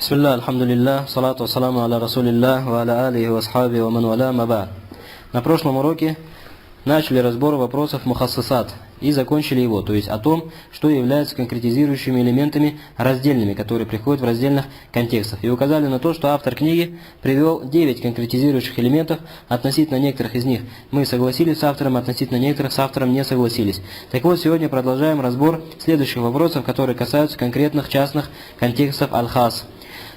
Бисмилля, альхамдулилля, салату вассаламу аля расулилля, ва аля алихи ва асхаби ва ман валя маба. На прошлом уроке начали разбор вопросов мухассасат и закончили его, то есть о том, что является конкретизирующими элементами раздельными, которые приходят в раздельных контекстах. И указали на то, что автор книги привел 9 конкретизирующих элементов, относительно некоторых из них мы согласились с автором, относительно некоторых с автором не согласились. Так вот, сегодня продолжаем разбор следующих вопросов, которые касаются конкретных частных контекстов аль-хас.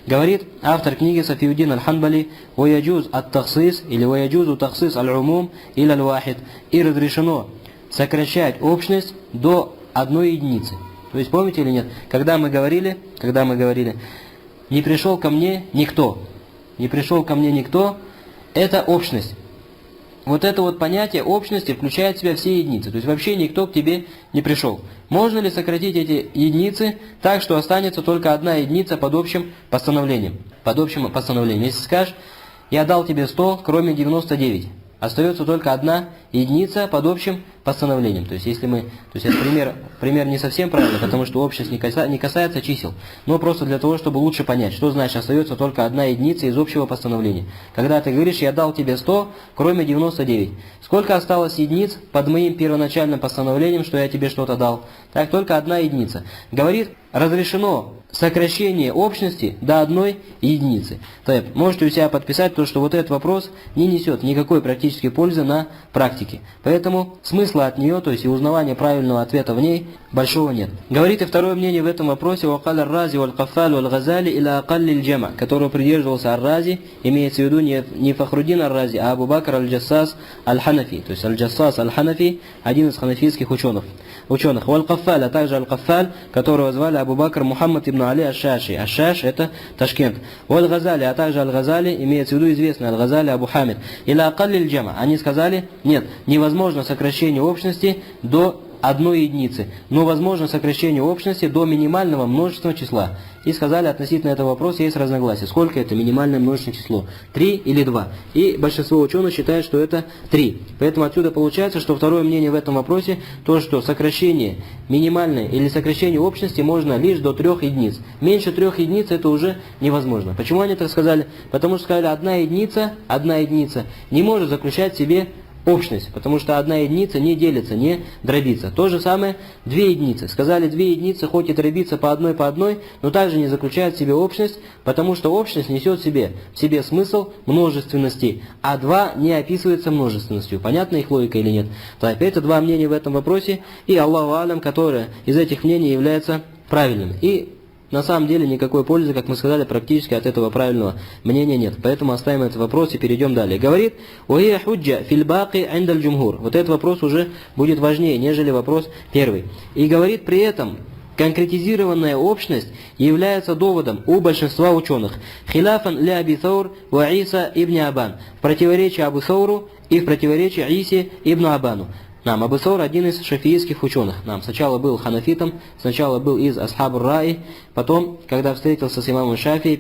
Говорит автор книги Сафиуддин аль-Ханбали: «Ваяджуз ат-таксис» или «Ваяджузу таксис аль-умум или аль-вахид». И разрешено сокращать общность до одной единицы. То есть, помните или нет, когда мы говорили, не пришел ко мне никто, это общность. Вот это вот понятие общности включает в себя все единицы. То есть вообще никто к тебе не пришел. Можно ли сократить эти единицы так, что останется только одна единица под общим постановлением? Если скажешь, я дал тебе 100, кроме 99. Остается только одна единица под общим постановлением. То есть, это пример не совсем правильный, потому что общность не касается чисел, но просто для того, чтобы лучше понять, что значит остается только одна единица из общего постановления. Когда ты говоришь, я дал тебе 100, кроме 99. Сколько осталось единиц под моим первоначальным постановлением, что я тебе что-то дал? Так, только одна единица. Говорит, разрешено сокращение общности до одной единицы. Так, можете у себя подписать то, что вот этот вопрос не несет никакой практической пользы на практике. Поэтому смысла от нее, то есть и узнавания правильного ответа в ней, большого нет. Говорит и второе мнение в этом вопросе: «Вакаль ар-Рази валь-Каффаль валь-Газали иля акаллиль джама», которого придерживался ар-Рази, имеется в виду не Фахруддин ар-Рази, а Абу Бакр аль-Джассас аль-Ханафи. То есть аль-Джассас аль-Ханафи, один из ханафийских ученых. Валь-Каффаль, а также аль-Каффаль, которого звали Абу Бакр Мухаммад ибн Али аш-Шаши. Аш-Шаш — это Ташкент. Валь-Газали, а также аль-Газали, имеется в виду известный аль-Газали Абу Хамид. Иля акаллиль джама. Они сказали, нет, невозможно сокращение общности до одной единицы, но возможно сокращение общности до минимального множественного числа. И сказали, относительно этого вопроса есть разногласия. Сколько это минимальное множественное число? 3 или 2? И большинство ученых считает, что это 3. Поэтому отсюда получается, что второе мнение в этом вопросе, то, что сокращение минимальное или сокращение общности можно лишь до 3 единиц. Меньше 3 единиц это уже невозможно. Почему они так сказали? Потому что сказали, одна единица не может заключать в себе общность, потому что одна единица не делится, не дробится. То же самое 2 единицы. Сказали, 2 единицы хоть и дробится по одной, но также не заключает в себе общность, потому что общность несет в себе смысл множественности, а 2 не описывается множественностью. Понятна их логика или нет? Так, это 2 мнения в этом вопросе, и Аллаху алям, которое из этих мнений является правильным. И на самом деле никакой пользы, как мы сказали, практически от этого правильного мнения нет. Поэтому оставим этот вопрос и перейдем далее. Говорит, «Уия худжа фил баки индаль джумхур». Вот этот вопрос уже будет важнее, нежели вопрос первый. И говорит при этом, конкретизированная общность является доводом у большинства ученых. «Хиляфан ля Аби Саур ва Иса ибн Абан». В противоречие Абу Сауру и в противоречие Исе ибн Абану. Абу Саур один из шафиистских ученых. Сначала был ханафитом, сначала был из асхаб ар-Раи, потом, когда встретился с имамом Шафии,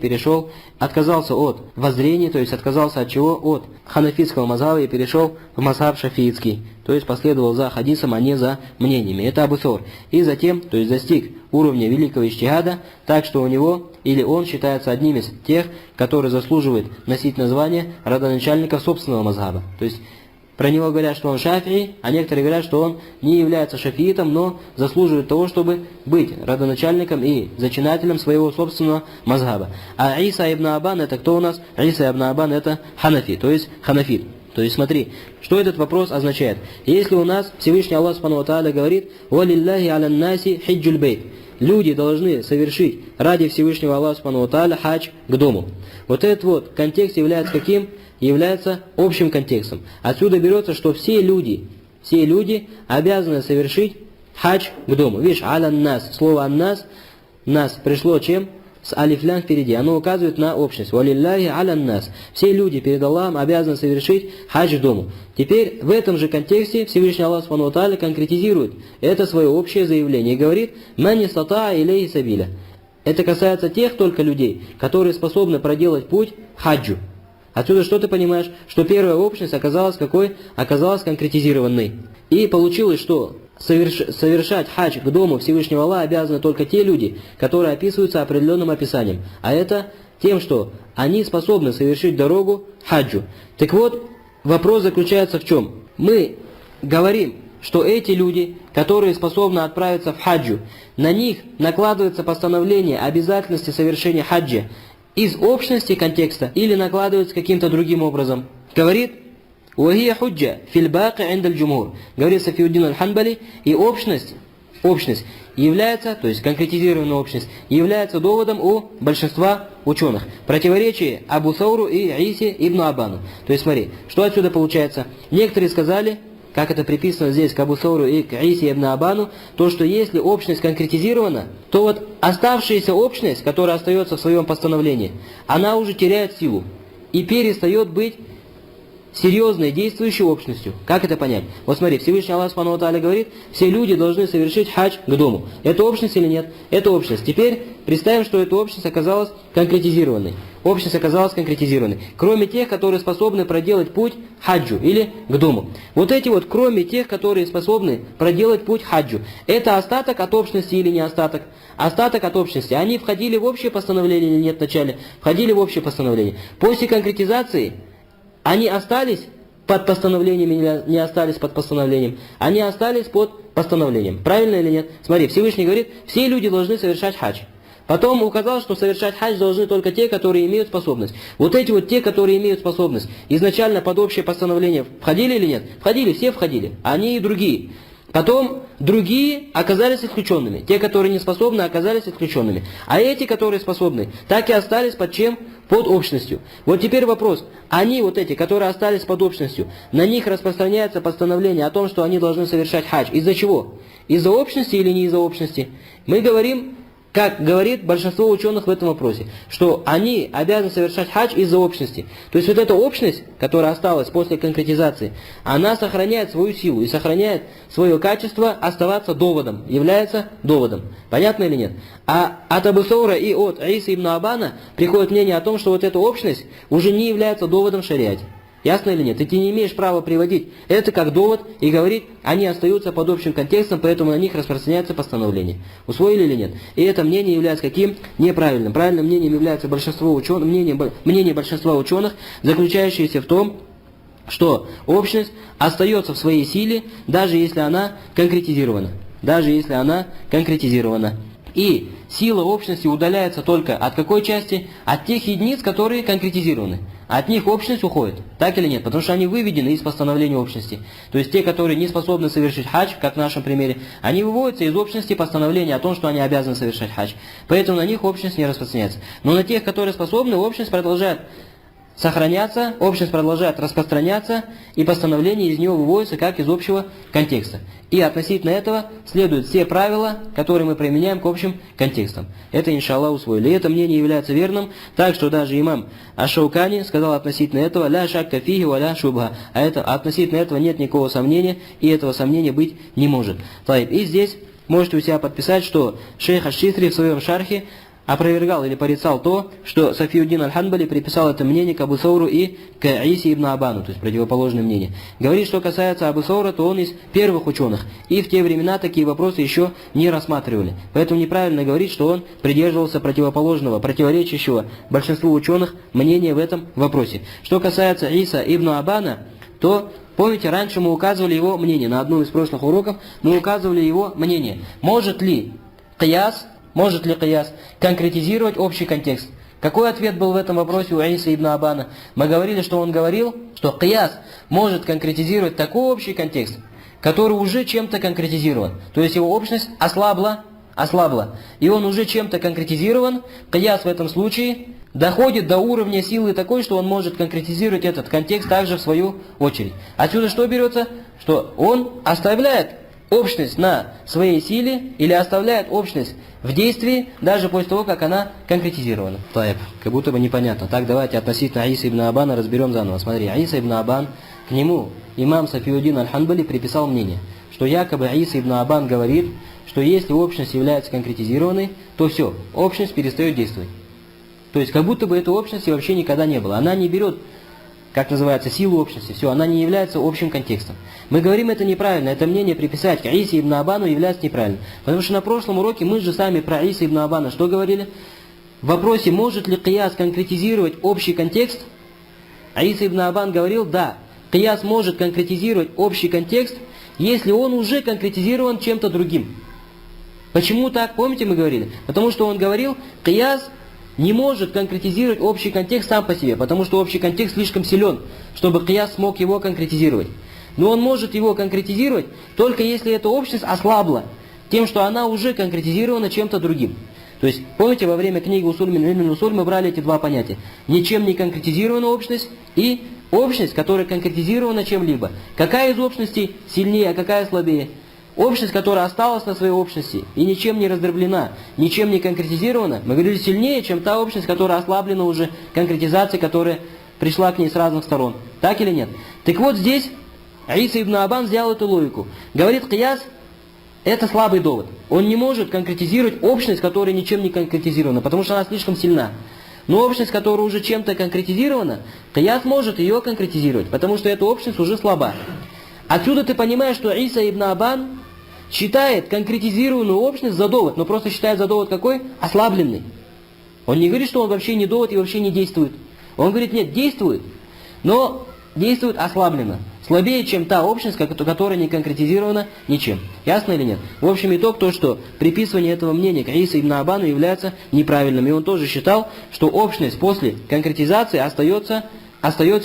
отказался от воззрений, то есть отказался от чего? От ханафитского мазхаба и перешел в мазхаб шафиитский. То есть последовал за хадисом, а не за мнениями. Это Абу Саур. И затем, то есть достиг уровня великого иджтихада, так что у него, или он считается одним из тех, который заслуживает носить название родоначальника собственного мазхаба. То есть про него говорят, что он шафии, а некоторые говорят, что он не является шафиитом, но заслуживает того, чтобы быть родоначальником и зачинателем своего собственного мазхаба. А Иса ибн Абан это кто у нас? Иса ибн Абан это ханафи, то есть ханафит. То есть смотри, что этот вопрос означает. Если у нас Всевышний Аллах Субхану ва Тааля говорит: «Валиллахи алян наси хиджуль бейт». Люди должны совершить ради Всевышнего Аллаха Субхану ва Тааля хадж к дому. Вот этот вот контекст является каким? Является общим контекстом. Отсюда берется, что все люди обязаны совершить хадж к дому. Видишь, алян нас, слово аннас, нас пришло чем? С алиф-лям впереди. Оно указывает на общность. Валиллахи алян нас. Все люди перед Аллахом обязаны совершить хадж к дому. Теперь в этом же контексте Всевышний Аллах Субхану ва Тааля конкретизирует это свое общее заявление и говорит: «Ман истатаа илейхи сабиля». Это касается тех только людей, которые способны проделать путь хаджу. Отсюда что ты понимаешь? Что первая общность оказалась какой? Оказалась конкретизированной. И получилось, что совершать хадж к дому Всевышнего Аллаха обязаны только те люди, которые описываются определенным описанием. А это тем, что они способны совершить дорогу хаджу. Так вот, вопрос заключается в чем? Мы говорим, что эти люди, которые способны отправиться в хаджу, на них накладывается постановление обязательности совершения хаджа из общности контекста или накладывается каким-то другим образом. Говорит, «Уахия худжа фил баки индаль джумур», говорит Сафиуддин аль-Ханбали, и общность является, то есть конкретизированная общность, является доводом у большинства ученых. Противоречие Абу Сауру и Исе ибн Абану. То есть смотри, что отсюда получается? Некоторые сказали, как это приписано здесь к Абу Сауру и к Исе ибн Абану, то, что если общность конкретизирована, то вот оставшаяся общность, которая остается в своем постановлении, она уже теряет силу и перестает быть серьезной действующей общностью. Как это понять? Вот смотри, Всевышний Аллах Субхану ва Тааля говорит, все люди должны совершить хадж к дому. Это общность или нет? Это общность. Теперь представим, что эта общность оказалась конкретизированной. Общность оказалась конкретизированной. Кроме тех, которые способны проделать путь хаджу или к дому. Вот эти вот, кроме тех, которые способны проделать путь хаджу, это остаток от общности или не остаток? Остаток от общности. Они входили в общее постановление или нет вначале? Входили в общее постановление. После конкретизации они остались под постановлением или не остались под постановлением? Они остались под постановлением. Правильно или нет? Смотри, Всевышний говорит, все люди должны совершать хадж. Потом указал, что совершать хадж должны только те, которые имеют способность. Вот эти вот те, которые имеют способность, изначально под общее постановление входили или нет? Входили, все входили. Они и другие. Потом другие оказались исключенными. Те, которые не способны, оказались исключенными. А эти, которые способны, так и остались под чем? Под общностью. Вот теперь вопрос. Они, вот эти, которые остались под общностью, на них распространяется постановление о том, что они должны совершать хадж. Из-за чего? Из-за общности или не из-за общности? Мы говорим, как говорит большинство ученых в этом вопросе, что они обязаны совершать хадж из-за общности. То есть вот эта общность, которая осталась после конкретизации, она сохраняет свою силу и сохраняет свое качество оставаться доводом, является доводом. Понятно или нет? А от Абу Саура и от Исы ибн Абана приходит мнение о том, что вот эта общность уже не является доводом в шариате. Ясно или нет? Ты не имеешь права приводить это как довод и говорить, они остаются под общим контекстом, поэтому на них распространяется постановление. Усвоили или нет? И это мнение является каким? Неправильным. Правильным мнением является большинство ученых, мнение большинства ученых, заключающееся в том, что общность остается в своей силе, даже если она конкретизирована. Даже если она конкретизирована. И сила общности удаляется только от какой части? От тех единиц, которые конкретизированы. От них общность уходит. Так или нет? Потому что они выведены из постановления общности. То есть те, которые не способны совершить хадж, как в нашем примере, они выводятся из общности постановления о том, что они обязаны совершать хадж. Поэтому на них общность не распространяется. Но на тех, которые способны, общность продолжает сохраняться, общность продолжает распространяться, и постановление из него выводится как из общего контекста. И относительно этого следуют все правила, которые мы применяем к общим контекстам. Это, иншаллах, усвоили. И это мнение является верным, так что даже имам Аш-Шаукани сказал относительно этого «ля шакка фиги ва ля шубха». А относительно этого нет никакого сомнения, и этого сомнения быть не может. И здесь можете у себя подписать, что шейх Аш-Шитри в своем шархе опровергал или порицал то, что Сафиуддин аль-Ханбали приписал это мнение к Абу Сауру и к Исе ибн Абану, то есть противоположное мнение. Говорит, что касается Абу Саура, то он из первых ученых, и в те времена такие вопросы еще не рассматривали. Поэтому неправильно говорить, что он придерживался противоположного, противоречащего большинству ученых мнения в этом вопросе. Что касается Иса ибн Абана, то помните, раньше мы указывали его мнение, на одном из прошлых уроков мы указывали его мнение. Может ли кияс конкретизировать общий контекст? Какой ответ был в этом вопросе у Иса ибн Абана? Мы говорили, что он говорил, что кияс может конкретизировать такой общий контекст, который уже чем-то конкретизирован. То есть его общность ослабла, и он уже чем-то конкретизирован. Кияс в этом случае доходит до уровня силы такой, что он может конкретизировать этот контекст также в свою очередь. Отсюда что берется? Что он оставляет общность на своей силе или оставляет общность в действии, даже после того, как она конкретизирована. Как будто бы непонятно. Так, давайте относительно Иса ибн Абана разберем заново. Смотри, Иса ибн Абан, к нему имам Сафиуддин аль-Ханбали приписал мнение, что якобы Иса ибн Абан говорит, что если общность является конкретизированной, то все, общность перестает действовать. То есть, как будто бы этой общности вообще никогда не было. Она не берет как называется, силу общности, все, она не является общим контекстом. Мы говорим, это неправильно, это мнение приписать к Исе ибн Абану является неправильным. Потому что на прошлом уроке мы же сами про Иса ибн Абана что говорили? В вопросе, может ли кияс конкретизировать общий контекст, Иса ибн Абан говорил, да, кияс может конкретизировать общий контекст, если он уже конкретизирован чем-то другим. Почему так? Помните, мы говорили? Потому что он говорил, кияс не может конкретизировать общий контекст сам по себе, потому что общий контекст слишком силен, чтобы кияс смог его конкретизировать. Но он может его конкретизировать только если эта общность ослабла тем, что она уже конкретизирована чем-то другим. То есть, помните, во время книги «Усуль мин илмин усуль» мы брали эти два понятия. Ничем не конкретизированная общность и общность, которая конкретизирована чем-либо. Какая из общностей сильнее, а какая слабее? Общность, которая осталась на своей общности и ничем не раздроблена, ничем не конкретизирована, мы говорили, сильнее, чем та общность, которая ослаблена уже конкретизацией, которая пришла к ней с разных сторон. Так или нет? Так вот здесь Иса ибн Абан взял эту логику. Говорит, кияс – это слабый довод. Он не может конкретизировать общность, которая ничем не конкретизирована, потому что она слишком сильна. Но общность, которая уже чем-то конкретизирована, кияс может ее конкретизировать, потому что эта общность уже слаба. Отсюда ты понимаешь, что Иса ибн Абан считает конкретизированную общность за довод, но просто считает за довод какой? Ослабленный. Он не говорит, что он вообще не довод и вообще не действует. Он говорит, нет, действует, но действует ослабленно. Слабее, чем та общность, которая не конкретизирована ничем. Ясно или нет? В общем, итог то, что приписывание этого мнения к Иса ибн Абану является неправильным. И он тоже считал, что общность после конкретизации остается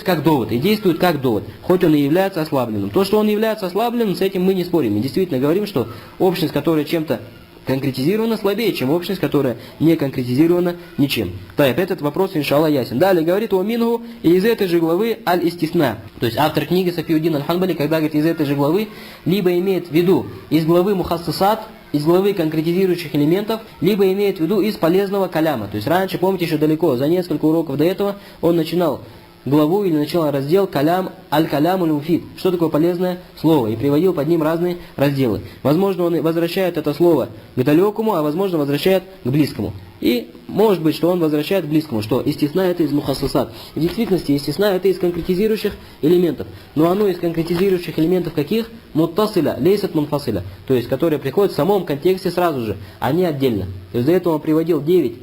как довод и действует как довод, хоть он и является ослабленным. То, что он является ослабленным, с этим мы не спорим. Мы действительно говорим, что общность, которая чем-то конкретизирована, слабее, чем общность, которая не конкретизирована ничем. Так, этот вопрос, иншаллах, ясен. Далее говорит о мингу, и из этой же главы аль-истисна. То есть автор книги Сафиуддин аль-Ханбали, когда говорит из этой же главы, либо имеет в виду из главы мухассасат, из главы конкретизирующих элементов, либо имеет в виду из полезного каляма. То есть раньше, помните, еще далеко, за несколько уроков до этого, он начинал главу или начал раздел «Калям аль-калям аль-муфид». Что такое полезное слово? И приводил под ним разные разделы. Возможно, он возвращает это слово к далекому, а возможно, возвращает к близкому. И может быть, что он возвращает к близкому, что истисна это из мухассасат. В действительности истисна это из конкретизирующих элементов. Но оно из конкретизирующих элементов каких? Муттасиля, лейсат мунфасиля. То есть, которые приходят в самом контексте сразу же, а не отдельно. То есть, до этого он приводил 9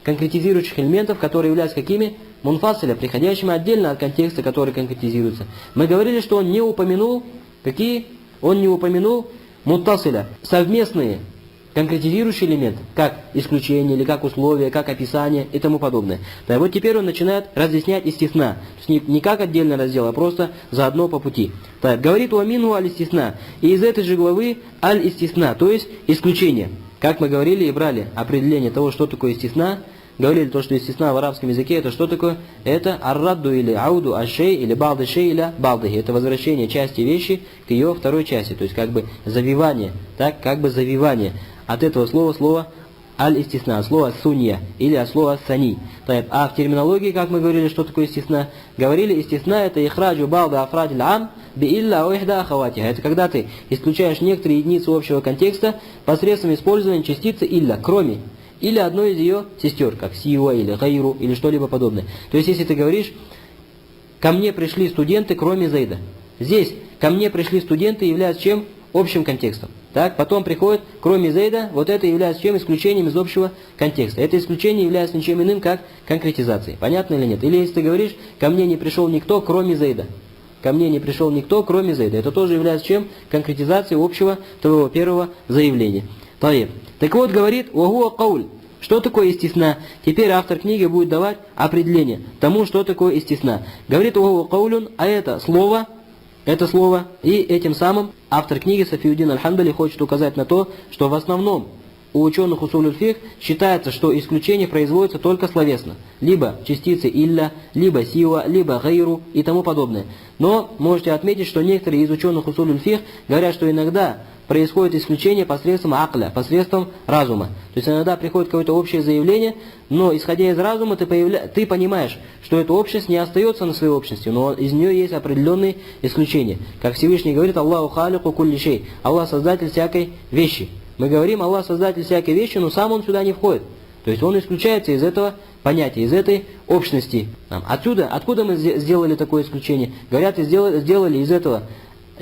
конкретизирующих элементов, которые являются какими? Мунфасиля, приходящими отдельно от контекста, который конкретизируется. Мы говорили, что он не упомянул, какие? Он не упомянул муттасиля, совместные конкретизирующие элементы, как исключение, или как условие, как описание и тому подобное. Да, вот теперь он начинает разъяснять истисна. То есть не как отдельный раздел, а просто заодно по пути. Так, говорит у амину аль-истисна. И из этой же главы аль-истисна, то есть исключение. Как мы говорили и брали определение того, что такое истисна, говорили то, что истисна в арабском языке, это что такое? Это аррадду или ауду аш-шей или ба'ды шей или ба'дыхи. Это возвращение части вещи к ее второй части. То есть как бы завивание, так, как бы завивание. От этого слова аль-истисна, слова сунья или слова сани. А в терминологии, как мы говорили, что такое истисна? Говорили, истисна это ихраджу ба'ды афрадиль ам би илля уихда ахаватиха. Это когда ты исключаешь некоторые единицы общего контекста посредством использования частицы илля, кроме, или одной из ее сестер, как сива или гайру или что-либо подобное. То есть если ты говоришь, ко мне пришли студенты, кроме Зайда. Здесь ко мне пришли студенты являются чем? Общим контекстом. Так, потом приходит, кроме Зайда, вот это является чем? Исключением из общего контекста. Это исключение является ничем иным, как конкретизацией. Понятно или нет? Или если ты говоришь, ко мне не пришел никто, кроме Зайда. Ко мне не пришел никто, кроме Зайда. Это тоже является чем? Конкретизацией общего твоего первого заявления. Таиб. Так вот, говорит, «Вагуа кауль». Что такое истисна? Теперь автор книги будет давать определение тому, что такое истисна. Говорит, «Вагуа каулюн», а это слово, и этим самым автор книги Сафиуддин аль-Ханбали хочет указать на то, что в основном у ученых усуль фикх считается, что исключение производится только словесно. Либо частицы илля, либо сива, либо гайру и тому подобное. Но можете отметить, что некоторые из ученых усуль фикх говорят, что иногда происходит исключение посредством акля, посредством разума. То есть иногда приходит какое-то общее заявление, но исходя из разума ты понимаешь, что эта общность не остается на своей общности, но из нее есть определенные исключения. Как Всевышний говорит, Аллаху халику кулли шей, Аллах создатель всякой вещи. Мы говорим, Аллах создатель всякой вещи, но сам он сюда не входит. То есть он исключается из этого понятия, из этой общности. Откуда мы сделали такое исключение? Говорят, сделали из этого,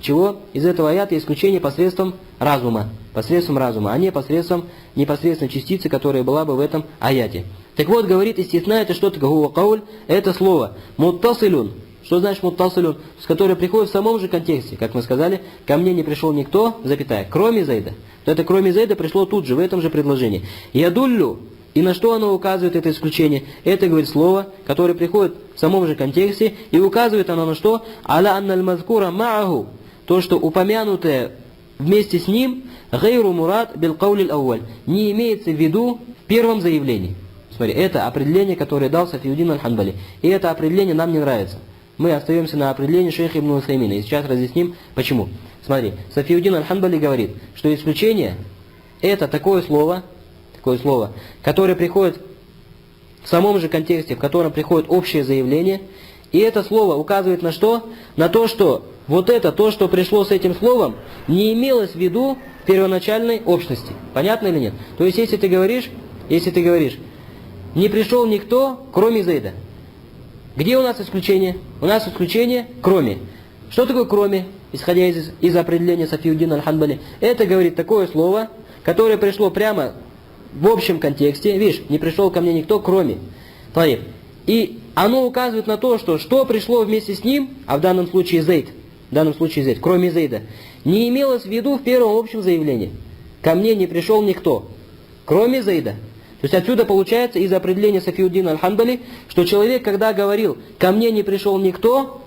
чего? Из этого аята исключение посредством разума, а не посредством непосредственно частицы, которая была бы в этом аяте. Так вот, говорит, истисна это что такое? Кауль, это слово муттасилюн. Что значит муттасилюн? С которой приходит в самом же контексте. Как мы сказали, ко мне не пришел никто, запятая, кроме Зайда. То это кроме Зайда пришло тут же, в этом же предложении. Ядуллю. И на что оно указывает, это исключение? Это, говорит, слово, которое приходит в самом же контексте, и указывает оно на что? Аля анналь мазкура ма'аху. То, что упомянутое вместе с ним, гайру мурад бил каулил ауаль. Не имеется в виду в первом заявлении. Смотри, это определение, которое дал Сафиуддин аль-Ханбали. И это определение нам не нравится. Мы остаемся на определении шейха Ибн Усаймина. И сейчас разъясним, почему. Смотри, Сафиуддин аль-Ханбали говорит, что исключение это такое слово, которое приходит в самом же контексте, в котором приходит общее заявление. И это слово указывает на что? На то, что вот это, то, что пришло с этим словом, не имелось в виду в первоначальной общности. Понятно или нет? То есть, если ты говоришь, не пришел никто, кроме Зайда. Где у нас исключение? У нас исключение кроме. Что такое кроме, исходя из определения Сафиуддина аль-Ханбали? Это, говорит, такое слово, которое пришло прямо в общем контексте. Видишь, не пришел ко мне никто, кроме. Смотри. И оно указывает на то, что пришло вместе с ним, а в данном случае Зайд, кроме Зайда, не имелось в виду в первом общем заявлении. Ко мне не пришел никто, кроме Зайда. То есть отсюда получается из определения Сафиуддина аль-Ханбали, что человек, когда говорил «ко мне не пришел никто»,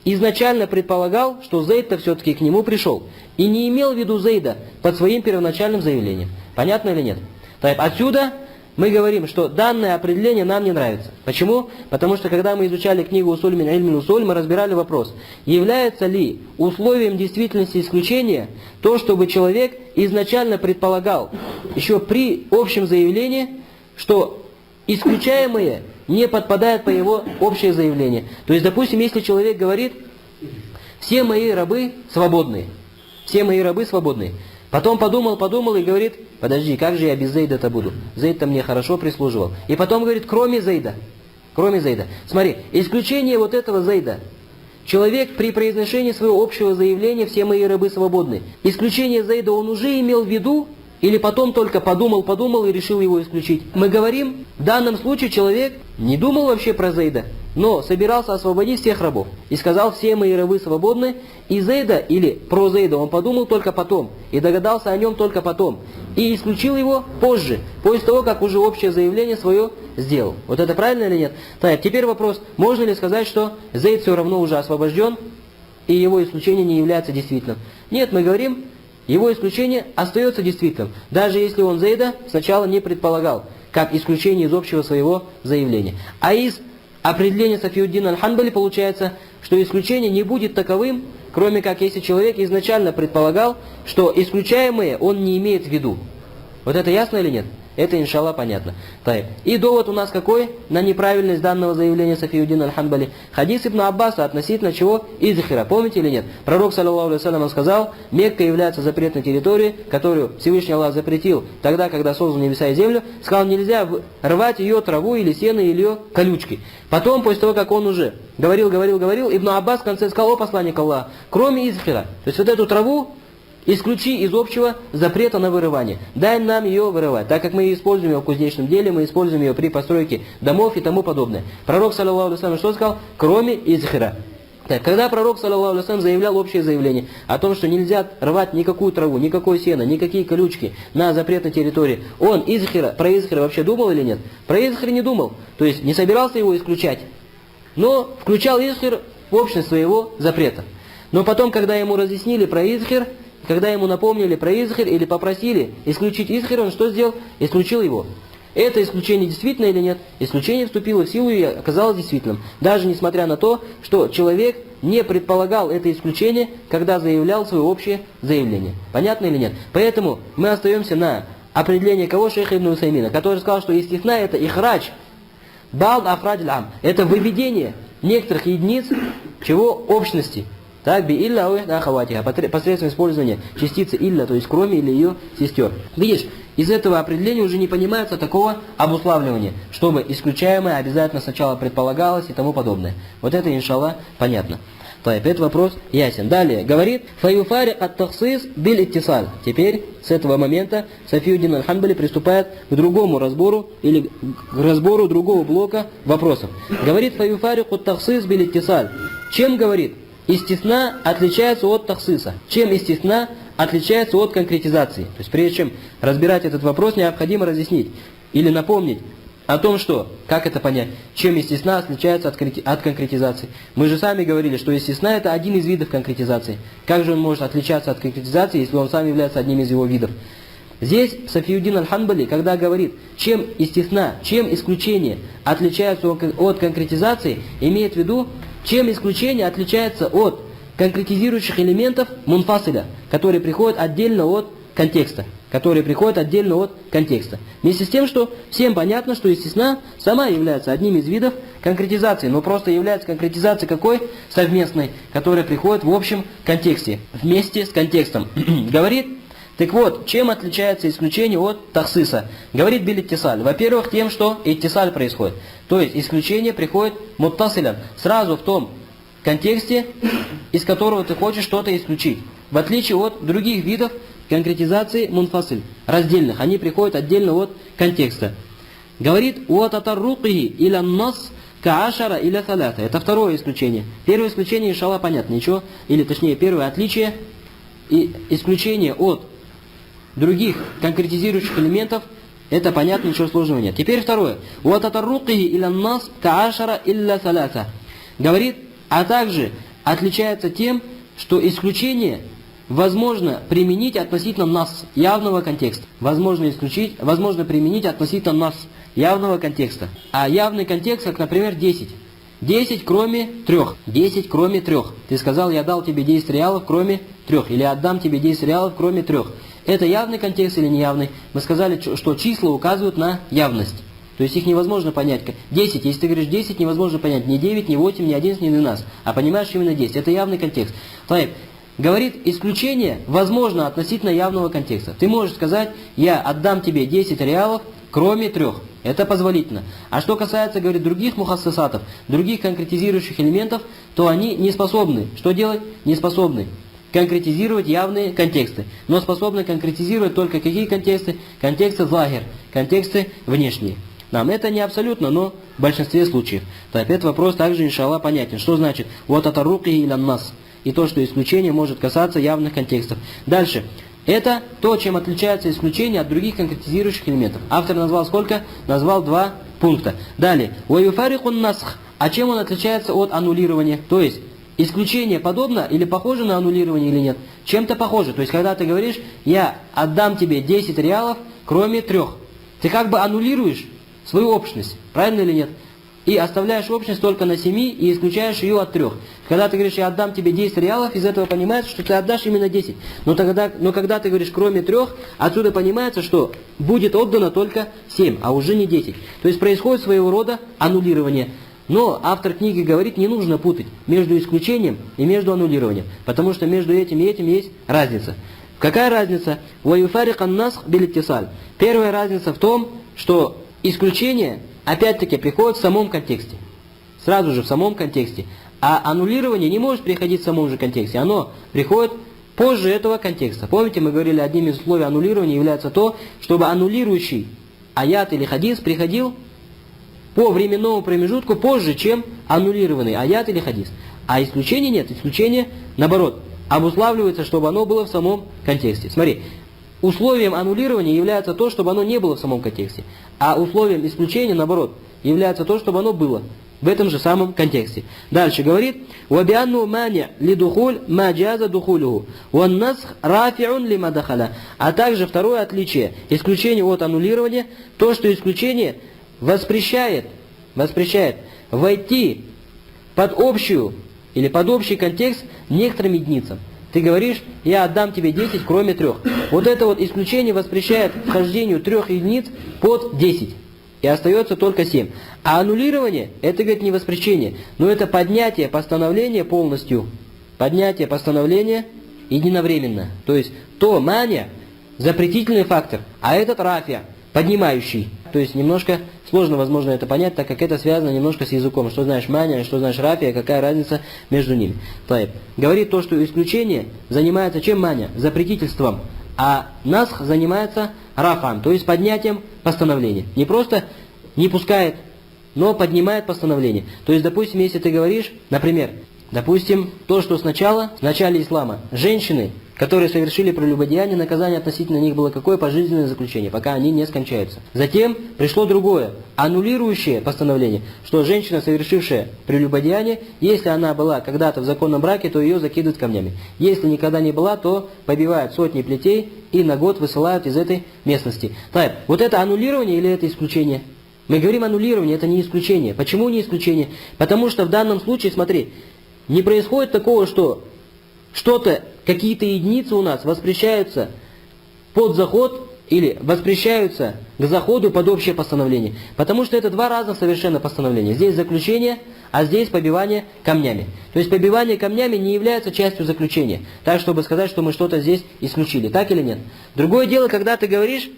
изначально предполагал, что Зайд-то все-таки к нему пришел. И не имел в виду Зайда под своим первоначальным заявлением. Понятно или нет? Так, отсюда мы говорим, что данное определение нам не нравится. Почему? Потому что когда мы изучали книгу «Усуль мин иль мин усуль», мы разбирали вопрос, является ли условием действительности исключения то, чтобы человек изначально предполагал, еще при общем заявлении, что исключаемое не подпадает по его общее заявление. То есть, допустим, если человек говорит, все мои рабы свободные, потом подумал и говорит, подожди, как же я без Зайда-то буду? Зайд-то мне хорошо прислуживал. И потом говорит, кроме Зайда. Смотри, исключение вот этого Зайда. Человек при произношении своего общего заявления, все мои рабы свободны. Исключение Зайда он уже имел в виду, или потом только подумал и решил его исключить. Мы говорим, в данном случае человек не думал вообще про Зайда, но собирался освободить всех рабов. И сказал, все мои рабы свободны, и Зайда, или про Зайда он подумал только потом, и догадался о нем только потом. И исключил его позже, после того, как уже общее заявление свое сделал. Вот это правильно или нет? Так, теперь вопрос, можно ли сказать, что Зайд все равно уже освобожден, и его исключение не является действительным? Нет, мы говорим, его исключение остается действительным, даже если он Зайда сначала не предполагал, как исключение из общего своего заявления. А из определения Сафиуддина аль-Ханбали получается, что исключение не будет таковым, кроме как если человек изначально предполагал, что исключаемое он не имеет в виду. Вот это ясно или нет? Это, иншаллах, понятно. Так. И довод у нас какой на неправильность данного заявления Сафиуддина аль-Ханбали? Хадис Ибн Аббаса относительно чего? Изхира. Помните или нет? Пророк, саллаллаху алейхи вассалям, сказал, Мекка является запретной территорией, которую Всевышний Аллах запретил тогда, когда создал небеса и землю. Сказал, нельзя рвать ее траву или сено, или ее колючки. Потом, после того, как он уже говорил, Ибн Аббас в конце сказал, о посланник Аллаха, кроме Изхира. То есть вот эту траву исключи из общего запрета на вырывание. Дай нам ее вырывать, так как мы используем ее в кузнечном деле, мы используем ее при постройке домов и тому подобное. Пророк, саллаллаху алейхи вассалям, что сказал? Кроме изхира. Так, когда пророк, саллаллаху алейхи вассалям, заявлял общее заявление о том, что нельзя рвать никакую траву, никакое сено, никакие колючки на запретной территории, он про изхира вообще думал или нет? Про изхир не думал, то есть не собирался его исключать, но включал изхир в общность своего запрета. Но потом, когда ему разъяснили про изхир, когда ему напомнили про изхир или попросили исключить изхир, он что сделал? Исключил его. Это исключение действительно или нет? Исключение вступило в силу и оказалось действительным. Даже несмотря на то, что человек не предполагал это исключение, когда заявлял свое общее заявление. Понятно или нет? Поэтому мы остаемся на определении кого? Шейха Ибн Усаймина, который сказал, что истихна это ихрач, бал афрадь ам. Это выведение некоторых единиц чего? Общности. Так, би илля ахаватиха, посредством использования частицы илля, то есть кроме или ее сестер. Видишь, из этого определения уже не понимается такого обуславливания, чтобы исключаемое обязательно сначала предполагалось и тому подобное. Вот это, иншаллах, понятно. Этот вопрос ясен. Далее говорит «Фаюфарик ат-таксис биль-иттисаль». Теперь с этого момента Сафиуддин аль-Ханбали приступает к другому разбору или к разбору другого блока вопросов. Говорит «Фаюфарик ат-таксис биль-иттисаль». Чем, говорит, истисна отличается от таксиса? Чем истисна отличается от конкретизации? То есть прежде чем разбирать этот вопрос, необходимо разъяснить или напомнить о том, что, как это понять, чем истисна отличается от конкретизации. Мы же сами говорили, что истисна это один из видов конкретизации. Как же он может отличаться от конкретизации, если он сам является одним из его видов? Здесь Сафиуддин аль-Ханбали, когда говорит, чем истисна, чем исключение отличается от конкретизации, имеет в виду, чем исключение отличается от конкретизирующих элементов мунфасиля, которые приходят отдельно от контекста. Вместе с тем, что всем понятно, что истисна сама является одним из видов конкретизации, но просто является конкретизацией какой? Совместной, которая приходит в общем контексте, вместе с контекстом. Говорит, так вот, чем отличается исключение от таксиса? Говорит биль-иттисаль. Во-первых, тем, что иттисаль происходит. То есть исключение приходит муттасилян, сразу в том контексте, из которого ты хочешь что-то исключить. В отличие от других видов конкретизации мунфасиль, раздельных. Они приходят отдельно от контекста. Говорит, «Уататаррукихи иля нас каашара иля салята». Это второе исключение. Первое исключение, иншаллах, понятно. Ничего, или точнее, первое отличие и исключение от других конкретизирующих элементов, это понятно, ничего сложного нет. Теперь второе. «Уататаррукихи иля нас каашара иля салята». Говорит, а также отличается тем, что исключение возможно применить относительно нас, явного контекста. Возможно применить относительно нас, явного контекста. А явный контекст, как, например, 10. 10 кроме 3. 10 кроме 3. Ты сказал, я дал тебе 10 реалов кроме 3. Или отдам тебе 10 реалов кроме 3. Это явный контекст или неявный? Мы сказали, что числа указывают на явность. То есть их невозможно понять. 10, если ты говоришь 10, невозможно понять ни 9, ни 8, ни 11, ни 12. А понимаешь именно 10. Это явный контекст. Говорит, исключение возможно относительно явного контекста. Ты можешь сказать, я отдам тебе 10 реалов, кроме 3. Это позволительно. А что касается, говорит, других мухассасатов, других конкретизирующих элементов, то они не способны. Что делать? Не способны конкретизировать явные контексты. Но способны конкретизировать только какие контексты? Контексты захир, контексты внешние. Нам это не абсолютно, но в большинстве случаев. Этот вопрос также, иншаллах, понятен. Что значит «Уататаррукихи иля нас»? И то, что исключение может касаться явных контекстов. Дальше. Это то, чем отличается исключение от других конкретизирующих элементов. Автор назвал сколько? Назвал 2 пункта. Далее. «Ваюфарикун насх». А чем он отличается от аннулирования? То есть, исключение подобно или похоже на аннулирование или нет? Чем-то похоже. То есть, когда ты говоришь, я отдам тебе 10 реалов, кроме 3. Ты как бы аннулируешь свою общность. Правильно или нет? И оставляешь общность только на 7 и исключаешь ее от 3. Когда ты говоришь, я отдам тебе 10 реалов, из этого понимается, что ты отдашь именно 10. Но когда ты говоришь, кроме 3, отсюда понимается, что будет отдано только 7, а уже не 10. То есть происходит своего рода аннулирование. Но автор книги говорит, не нужно путать между исключением и между аннулированием. Потому что между этим и этим есть разница. Какая разница? «Ваюфарикан насх биль-иттисаль». Первая разница в том, что исключение опять-таки приходит в самом контексте. Сразу же в самом контексте. А аннулирование не может приходить в самом же контексте. Оно приходит позже этого контекста. Помните, мы говорили, одним из условий аннулирования является то, чтобы аннулирующий аят или хадис приходил по временному промежутку позже, чем аннулированный аят или хадис. А исключения нет. Исключение, наоборот, обуславливается, чтобы оно было в самом контексте. Смотри. Условием аннулирования является то, чтобы оно не было в самом контексте. А условием исключения, наоборот, является то, чтобы оно было в этом же самом контексте. Дальше говорит, «Вабианну мани лидухуль ма джаза духулюху, ван насх рафиун лима дахаля». А также второе отличие, исключение от аннулирования, то, что исключение воспрещает войти под общую или под общий контекст некоторым единицам. Ты говоришь, я отдам тебе 10, кроме 3. Вот это вот исключение воспрещает вхождению 3 единиц под 10. И остается только 7. А аннулирование, это, говорит, не воспрещение, но это поднятие постановления полностью. Поднятие постановления единовременно. То есть, то маня запретительный фактор, а этот рафия, поднимающий. То есть немножко сложно, возможно, это понять, так как это связано немножко с языком. Что знаешь маня, что знаешь рафия, какая разница между ними. Таиб. Говорит то, что исключение занимается чем маня? Запретительством. А насх занимается рафан, то есть поднятием постановления. Не просто не пускает, но поднимает постановление. То есть, допустим, если ты говоришь, например, допустим, то, что сначала, в начале ислама, женщины, которые совершили прелюбодеяние, наказание относительно них было какое? Пожизненное заключение, пока они не скончаются. Затем пришло другое, аннулирующее постановление, что женщина, совершившая прелюбодеяние, если она была когда-то в законном браке, то ее закидывают камнями. Если никогда не была, то побивают сотни плетей и на год высылают из этой местности. Так, вот это аннулирование или это исключение? Мы говорим аннулирование, это не исключение. Почему не исключение? Потому что в данном случае, смотри, не происходит такого, что что-то, какие-то единицы у нас воспрещаются под заход или воспрещаются к заходу под общее постановление. Потому что это два разных совершенно постановления. Здесь заключение, а здесь побивание камнями. То есть побивание камнями не является частью заключения. Так, чтобы сказать, что мы что-то здесь исключили. Так или нет? Другое дело, когда ты говоришь,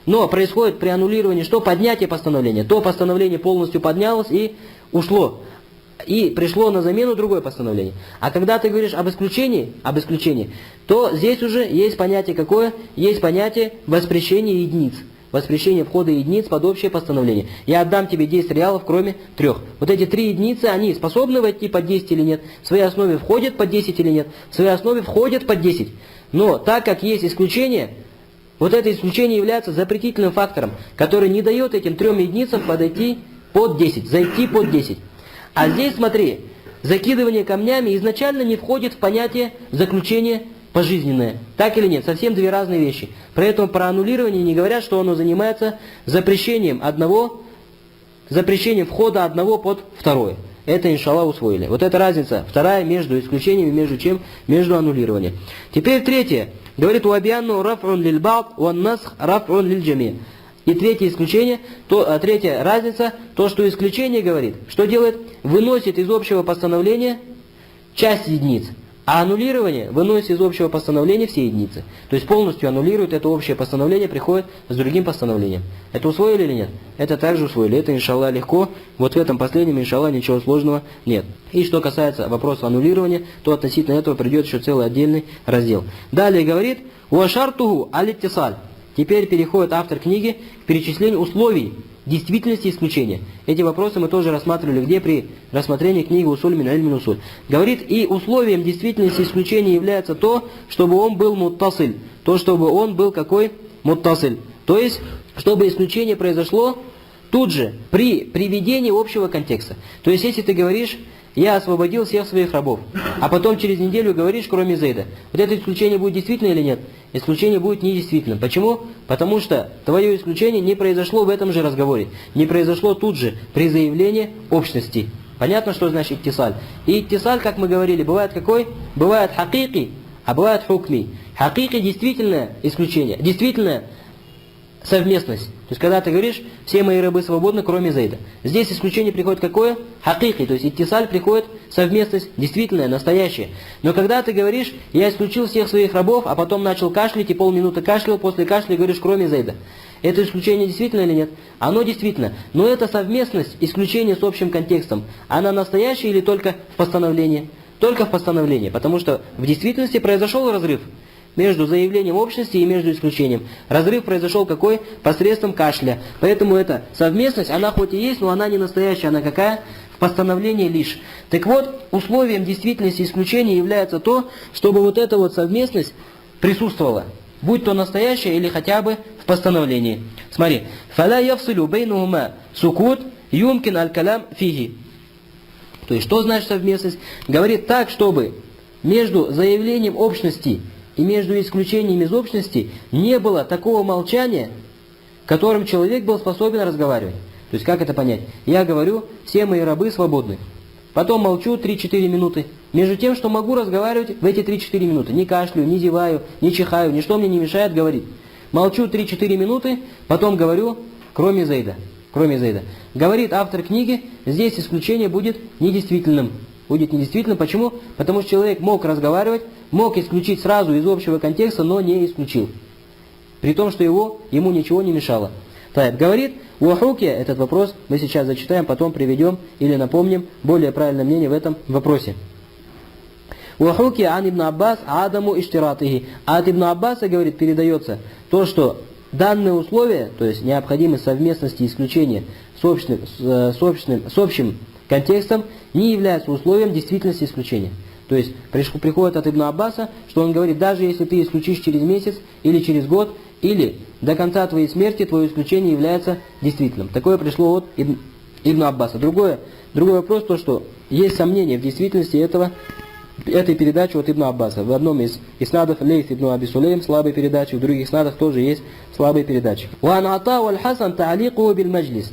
но происходит при аннулировании что? Поднятие постановления. То постановление полностью поднялось и ушло. И пришло на замену другое постановление. А когда ты говоришь об исключении, то здесь уже есть понятие какое? Есть понятие воспрещения единиц. Воспрещение входа единиц под общее постановление. Я отдам тебе 10 реалов, кроме 3. Вот эти 3 единицы, они способны войти под 10 или нет? В своей основе входят под 10 или нет? В своей основе входят под 10. Но так как есть исключение, вот это исключение является запретительным фактором, который не дает этим 3 единицам подойти под 10, зайти под 10. А здесь, смотри, закидывание камнями изначально не входит в понятие заключения пожизненное. Так или нет? Совсем две разные вещи. Поэтому про аннулирование не говорят, что оно занимается запрещением входа одного под второе. Это, иншаллах, усвоили. Вот эта разница, вторая между исключениями, между чем? Между аннулированием. Теперь третье. Говорит, уабианну раф'ун лиль ба'д, уан насх раф'ун лиль джами'. И третье исключение, третья разница, то, что исключение говорит, что делает? Выносит из общего постановления часть единиц, а аннулирование выносит из общего постановления все единицы. То есть полностью аннулирует это общее постановление, приходит с другим постановлением. Это усвоили или нет? Это также усвоили. Это, иншаллах, легко. Вот в этом последнем, иншаллах, ничего сложного нет. И что касается вопроса аннулирования, то относительно этого придет еще целый отдельный раздел. Далее говорит, «Уашартуху алиттисаль». Теперь переходит автор книги к перечислению условий действительности исключения. Эти вопросы мы тоже рассматривали, где при рассмотрении книги «Усуль мин иль мин усуль». Говорит, и условием действительности исключения является то, чтобы он был муттасиль. То, чтобы он был какой? Муттасиль. То есть, чтобы исключение произошло тут же, при приведении общего контекста. То есть, если ты говоришь, я освободил всех своих рабов, а потом через неделю говоришь, кроме Зейда, вот это исключение будет действительно или нет? Исключение будет недействительным. Почему? Потому что твое исключение не произошло в этом же разговоре, не произошло тут же, при заявлении общности. Понятно, что значит иттисаль? И иттисаль, как мы говорили, бывает какой? Бывает хакики, а бывает хукми. Хакики — действительное исключение, действительное совместность. То есть, когда ты говоришь, все мои рабы свободны, кроме Зейда. Здесь исключение приходит какое? Хакики, то есть иттисаль приходит совместность, действительная, настоящая. Но когда ты говоришь, я исключил всех своих рабов, а потом начал кашлять и полминуты кашлял, после кашля говоришь, кроме Зейда. Это исключение действительно или нет? Оно действительно. Но это совместность, исключение с общим контекстом. Она настоящая или только в постановлении? Только в постановлении, потому что в действительности произошел разрыв между заявлением общности и между исключением. Разрыв произошел какой? Посредством кашля. Поэтому эта совместность, она хоть и есть, но она не настоящая. Она какая? В постановлении лишь. Так вот, условием действительности исключения является то, чтобы вот эта вот совместность присутствовала. Будь то настоящая или хотя бы в постановлении. Смотри. «Фаля яфсилю бейнухума сукут юмкин аль-калям фиги». То есть, что значит совместность? Говорит так, чтобы между заявлением общности и между исключением из общности не было такого молчания, которым человек был способен разговаривать. То есть, как это понять? Я говорю, все мои рабы свободны. Потом молчу 3-4 минуты. Между тем, что могу разговаривать в эти 3-4 минуты. Не кашлю, не зеваю, не чихаю, ничто мне не мешает говорить. Молчу 3-4 минуты, потом говорю, кроме Зейда. Кроме Зейда. Говорит автор книги, здесь исключение будет недействительным. Будет недействительным. Почему? Потому что человек мог разговаривать, мог исключить сразу из общего контекста, но не исключил. при том, что ему ничего не мешало. Так, говорит, Уахукия, этот вопрос мы сейчас зачитаем, потом приведем или напомним более правильное мнение в этом вопросе. Уахукия ан ибн Аббас адаму иштиратихи. А от ибн Аббаса, говорит, передается то, что данные условия, то есть необходимость совместности и исключения с общим контекстом, не являются условием действительности исключения. То есть приходит от ибн Аббаса, что он говорит, даже если ты исключишь через месяц или через год, или до конца твоей смерти, твое исключение является действительным. Такое пришло от ибн Аббаса. Другой вопрос, то что есть сомнения в действительности этой передачи от ибн Аббаса. В одном из иснадов Лейс ибн Аби Сулейм слабые передачи, в других иснадах тоже есть слабые передачи.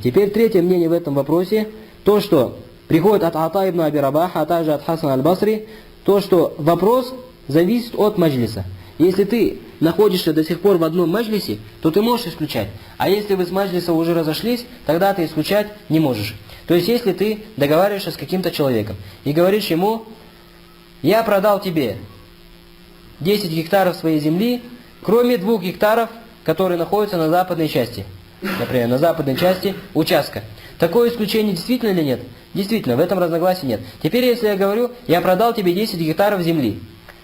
Теперь третье мнение в этом вопросе, то что приходит от Ата ибн Аби Рабаха, а также от Хасан аль-Басри, то что вопрос зависит от маджлиса. Если ты находишься до сих пор в одном маджлисе, то ты можешь исключать. А если вы с маджлиса уже разошлись, тогда ты исключать не можешь. То есть если ты договариваешься с каким-то человеком и говоришь ему, я продал тебе 10 гектаров своей земли, кроме 2 гектаров, которые находятся на западной части. Например, на западной части участка. Такое исключение действительно или нет? Действительно, в этом разногласий нет. Теперь, если я говорю, я продал тебе 10 гектаров земли,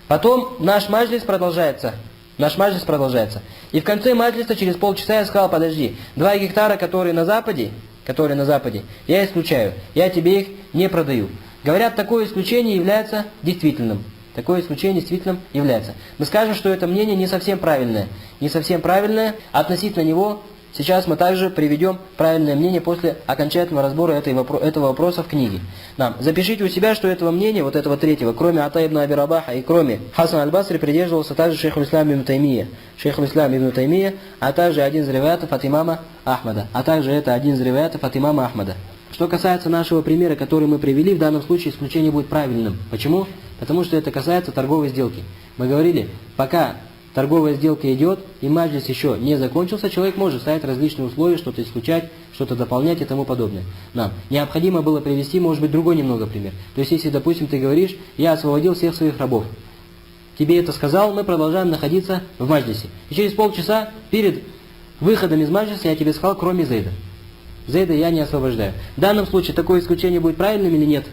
потом наш маджлис продолжается. И в конце маджлиса через полчаса я сказал, подожди, 2 гектара, которые на западе, я исключаю, я тебе их не продаю. Говорят, такое исключение является действительным. Мы скажем, что это мнение не совсем правильное. Относительно него сейчас мы также приведем правильное мнение после окончательного разбора этого вопроса в книге. Запишите у себя, что этого мнения, вот этого третьего, кроме Ата ибн Аби Рабаха и кроме Хасан аль-Басри, придерживался также шейх аль-Ислам ибн Таймия, а также один из риваятов от имама Ахмада. Что касается нашего примера, который мы привели, в данном случае исключение будет правильным. Почему? Потому что это касается торговой сделки. Мы говорили, пока торговая сделка идет, и маджлис еще не закончился, человек может ставить различные условия, что-то исключать, что-то дополнять и тому подобное. Нам необходимо было привести, может быть, другой немного пример. То есть, если, допустим, ты говоришь, я освободил всех своих рабов. Тебе это сказал, мы продолжаем находиться в маджлисе. И через полчаса, перед выходом из маджлиса, я тебе сказал, кроме Зейда. Зейда я не освобождаю. В данном случае такое исключение будет правильным или нет?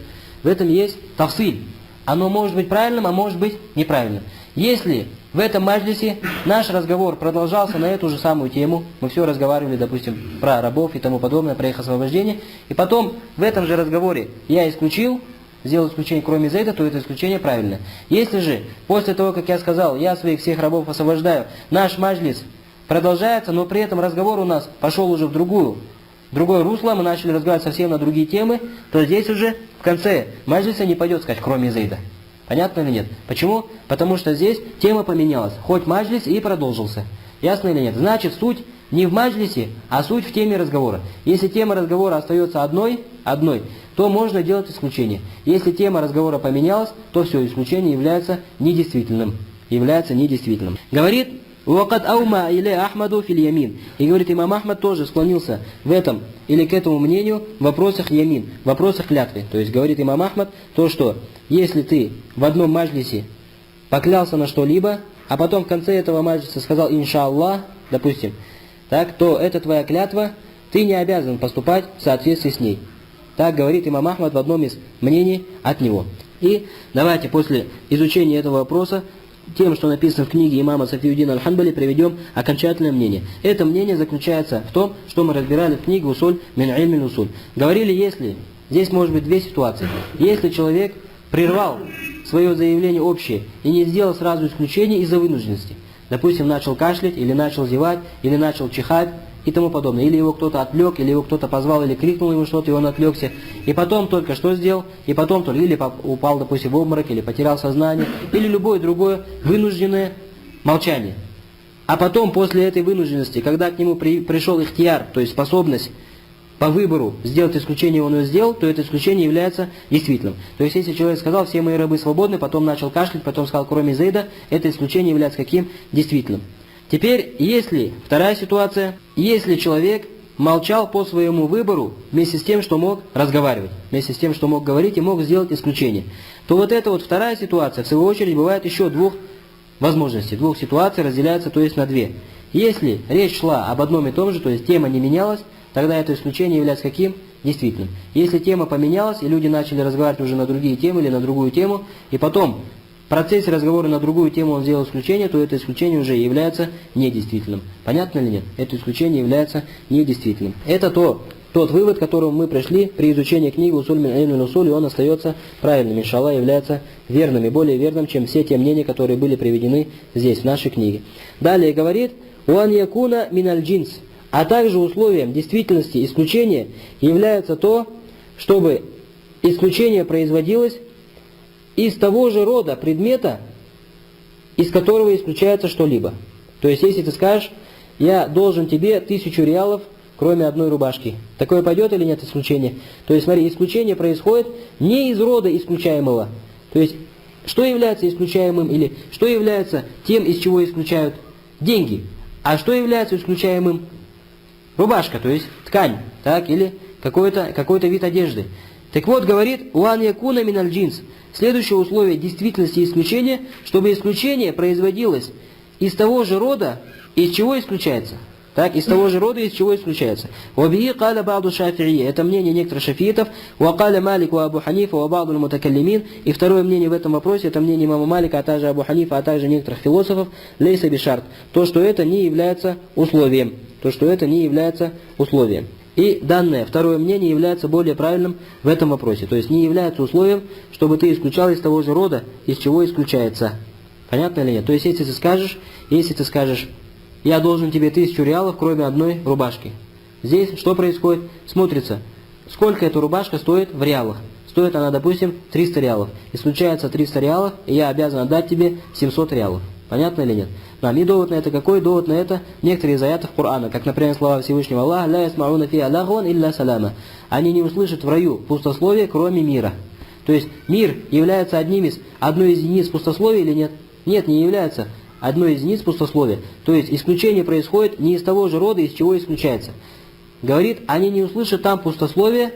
В этом есть тафсиль. Оно может быть правильным, а может быть неправильным. Если в этом маджлисе наш разговор продолжался на эту же самую тему, мы все разговаривали, допустим, про рабов и тому подобное, про их освобождение, и потом в этом же разговоре я сделал исключение кроме Зейда, то это исключение правильное. Если же после того, как я сказал, я своих всех рабов освобождаю, наш маджлис продолжается, но при этом разговор у нас пошел уже в другое русло, мы начали разговаривать совсем на другие темы, то здесь уже в конце маджлиса не пойдет сказать, кроме Зейда. Понятно или нет? Почему? Потому что здесь тема поменялась. Хоть маджлис и продолжился. Ясно или нет? Значит, суть не в маджлисе, а суть в теме разговора. Если тема разговора остается одной, то можно делать исключение. Если тема разговора поменялась, то все, исключение является недействительным. Говорит, «Вакад аума или Ахмаду фил ямин». И говорит, имам Ахмад тоже склонился в этом или к этому мнению в вопросах ямин, в вопросах клятвы. То есть говорит имам Ахмад то, что если ты в одном маджлисе поклялся на что-либо, а потом в конце этого маджлиса сказал иншаллах, допустим, так, то это твоя клятва, ты не обязан поступать в соответствии с ней. Так говорит имам Ахмад в одном из мнений от него. И давайте после изучения этого вопроса тем, что написано в книге имама Сафиуддина аль-Ханбали, приведем окончательное мнение. Это мнение заключается в том, что мы разбирали в книге «Усуль мин илмин усуль». Говорили, если, здесь может быть две ситуации. Если человек прервал свое заявление общее и не сделал сразу исключение из-за вынужденности. Допустим, начал кашлять, или начал зевать, или начал чихать и тому подобное. Или его кто-то отвлек, или его кто-то позвал, или крикнул ему что-то, и он отвлекся. И потом только что сделал, и потом только или упал, допустим, в обморок, или потерял сознание, или любое другое вынужденное молчание. А потом, после этой вынужденности, когда к нему пришел ихтияр, то есть способность по выбору сделать исключение, он ее сделал, то это исключение является действительным. То есть, если человек сказал, все мои рабы свободны, потом начал кашлять, потом сказал, кроме Зейда, это исключение является каким? Действительным. Теперь, вторая ситуация, если человек молчал по своему выбору, вместе с тем, что мог разговаривать, вместе с тем, что мог говорить и мог сделать исключение, то вот эта вот вторая ситуация, в свою очередь, бывает еще двух возможностей, двух ситуаций разделяется, то есть на две. Если речь шла об одном и том же, то есть тема не менялась, тогда это исключение является каким? Действительным. Если тема поменялась, и люди начали разговаривать уже на другие темы или на другую тему, и потом в процессе разговора на другую тему он сделал исключение, то это исключение уже является недействительным. Понятно или нет? Это исключение является недействительным. Это тот вывод, к которому мы пришли при изучении книги «Усуль мин илмил усуль», и он остается правильным, иншаллах, является верным и более верным, чем все те мнения, которые были приведены здесь, в нашей книге. Далее говорит «Уан якуна миналь джинс», а также условием действительности исключения является то, чтобы исключение производилось из того же рода предмета, из которого исключается что-либо. То есть, если ты скажешь, я должен тебе 1000 реалов, кроме одной рубашки. Такое пойдет или нет исключение? То есть, смотри, исключение происходит не из рода исключаемого. То есть, что является исключаемым или что является тем, из чего исключают деньги, а что является исключаемым? Рубашка, то есть ткань, так, или какой-то вид одежды. Так вот, говорит, «Уан якуна миналь джинс». Следующее условие действительности исключения, чтобы исключение производилось из того же рода, из чего исключается. Так, из того же рода, из чего исключается. «Вабихи каля ба'ду шафи'ия». Это мнение некоторых шафиитов. «Ва каля Малик ва Абу Ханифа ва ба'ду мутакаллимин». И второе мнение в этом вопросе, это мнение имама Малика, а также Абу Ханифа, а также некоторых философов. «Лейса бишарт». То, что это не является условием. То, что это не является условием. И данное второе мнение является более правильным в этом вопросе. То есть не является условием, чтобы ты исключал из того же рода, из чего исключается. Понятно или нет? То есть если ты скажешь, я должен тебе 1000 реалов, кроме одной рубашки. Здесь что происходит? Смотрится, сколько эта рубашка стоит в реалах. Стоит она, допустим, 300 реалов. Исключается 300 реалов, и я обязан отдать тебе 700 реалов. Понятно или нет? И довод на это какой? Довод на это некоторые из аятов Корана, как, например, слова Всевышнего Аллаха: «Ля ясмауна фиа лагван илля салама». Они не услышат в раю пустословие, кроме мира. То есть мир является одной из единиц пустословия или нет? Нет, не является одной из единиц пустословия. То есть исключение происходит не из того же рода, из чего исключается. Говорит, они не услышат там пустословие,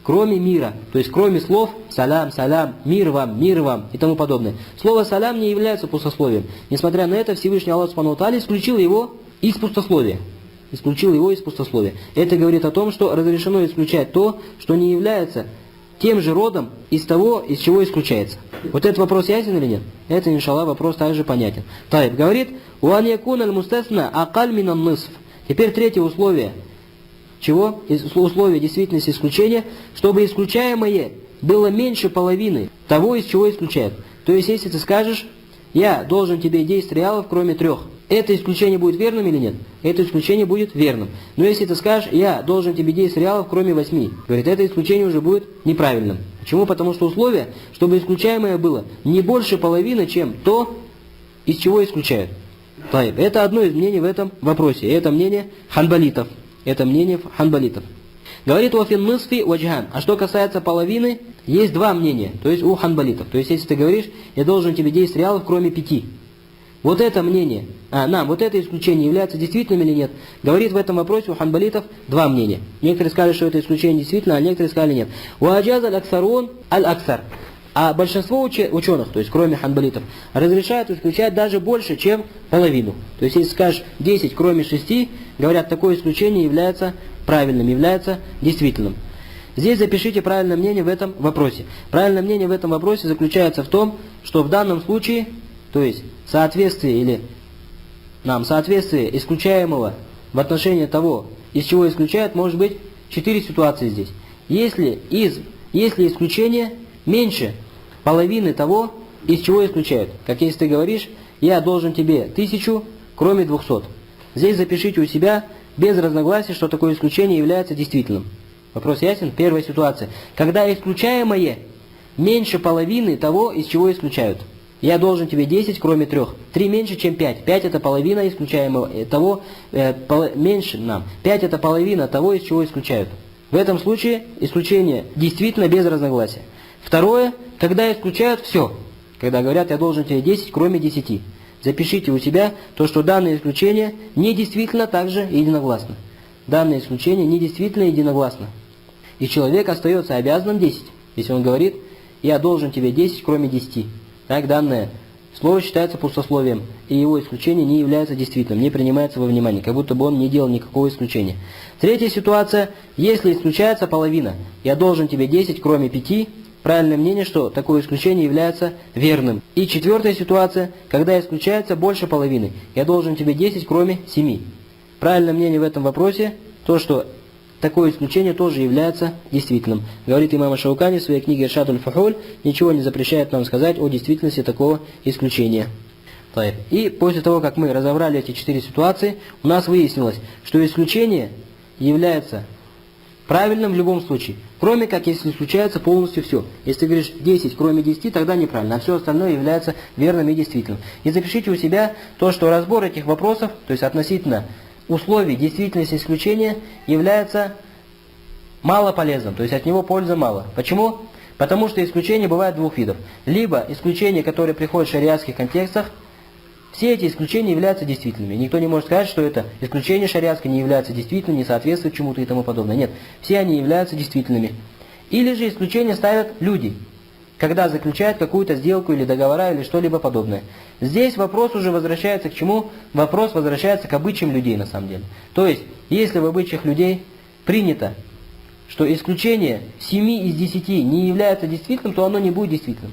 кроме мира. То есть кроме слов «салям», «салям», «мир вам» и тому подобное. Слово «салям» не является пустословием. Несмотря на это, Всевышний Аллах Субхану ва Тааля исключил его из пустословия. Это говорит о том, что разрешено исключать то, что не является тем же родом из того, из чего исключается. Вот этот вопрос ясен или нет? Это, иншаллах, вопрос также понятен. Таиб говорит: «Уан якун аль-мустасна акаль минан нисф». Теперь третье условие. Чего? Условие действительности исключения, чтобы исключаемое было меньше половины того, из чего исключают. То есть, если ты скажешь, я должен тебе 10 реалов, кроме 3, это исключение будет верным или нет? Это исключение будет верным. Но если ты скажешь, я должен тебе 10 реалов, кроме 8, говорит, это исключение уже будет неправильным. Почему? Потому что условие, чтобы исключаемое было не больше половины, чем то, из чего исключают. Это одно из мнений в этом вопросе. Это мнение ханбалитов. Говорит «Уафин нисфи ваджхан». А что касается половины, есть два мнения, то есть у ханбалитов. То есть если ты говоришь, я должен тебе 10 реалов, кроме 5. Вот это мнение, вот это исключение является действительным или нет? Говорит в этом вопросе у ханбалитов два мнения. Некоторые сказали, что это исключение действительно, а некоторые сказали нет. «Уаджаз аль-аксарун аль-аксар». А большинство ученых, то есть кроме ханбалитов, разрешают исключать даже больше, чем половину. То есть если скажешь 10 кроме 6, говорят, такое исключение является правильным, является действительным. Здесь запишите правильное мнение в этом вопросе. Правильное мнение в этом вопросе заключается в том, что в данном случае, то есть соответствие исключаемого в отношении того, из чего исключают, может быть 4 ситуации здесь. Если исключение меньше половины того, из чего исключают. Как если ты говоришь, я должен тебе 1000, кроме 200. Здесь запишите у себя без разногласий, что такое исключение является действительным. Вопрос ясен? Первая ситуация. Когда исключаемое меньше половины того, из чего исключают. Я должен тебе 10, кроме 3. 3 меньше, чем 5. 5 это половина исключаемого того, меньше нам. 5 это половина того, из чего исключают. В этом случае исключение действительно без разногласия. Второе, когда исключают все. Когда говорят, я должен тебе 10, кроме 10. Запишите у себя то, что данное исключение недействительно также единогласно. Данное исключение недействительно единогласно. И человек остается обязанным 10. Если он говорит, я должен тебе 10, кроме 10. Так, данное слово считается пустословием, и его исключение не является действительным, не принимается во внимание, как будто бы он не делал никакого исключения. Третья ситуация, если исключается половина, я должен тебе 10, кроме 5, правильное мнение, что такое исключение является верным. И четвертая ситуация, когда исключается больше половины, я должен тебе 10, кроме 7. Правильное мнение в этом вопросе, то, что такое исключение тоже является действительным. Говорит имам Шаукани в своей книге «Иршад аль-Фухуль», ничего не запрещает нам сказать о действительности такого исключения. И после того, как мы разобрали эти 4 ситуации, у нас выяснилось, что исключение является правильным в любом случае, кроме как если исключается полностью все. Если ты говоришь 10, кроме 10, тогда неправильно, а все остальное является верным и действительным. И запишите у себя то, что разбор этих вопросов, то есть относительно условий действительности исключения, является мало полезным, то есть от него пользы мало. Почему? Потому что исключения бывают двух видов. Либо исключения, которые приходят в шариатских контекстах, все эти исключения являются действительными. Никто не может сказать, что это исключение шариатское не является действительным, не соответствует чему-то и тому подобное. Нет, все они являются действительными. Или же исключения ставят люди, когда заключают какую-то сделку или договора или что-либо подобное. Здесь вопрос уже возвращается к чему? Вопрос возвращается к обычаям людей на самом деле. То есть, если в обычаях людей принято, что исключение 7 из 10 не является действительным, то оно не будет действительным.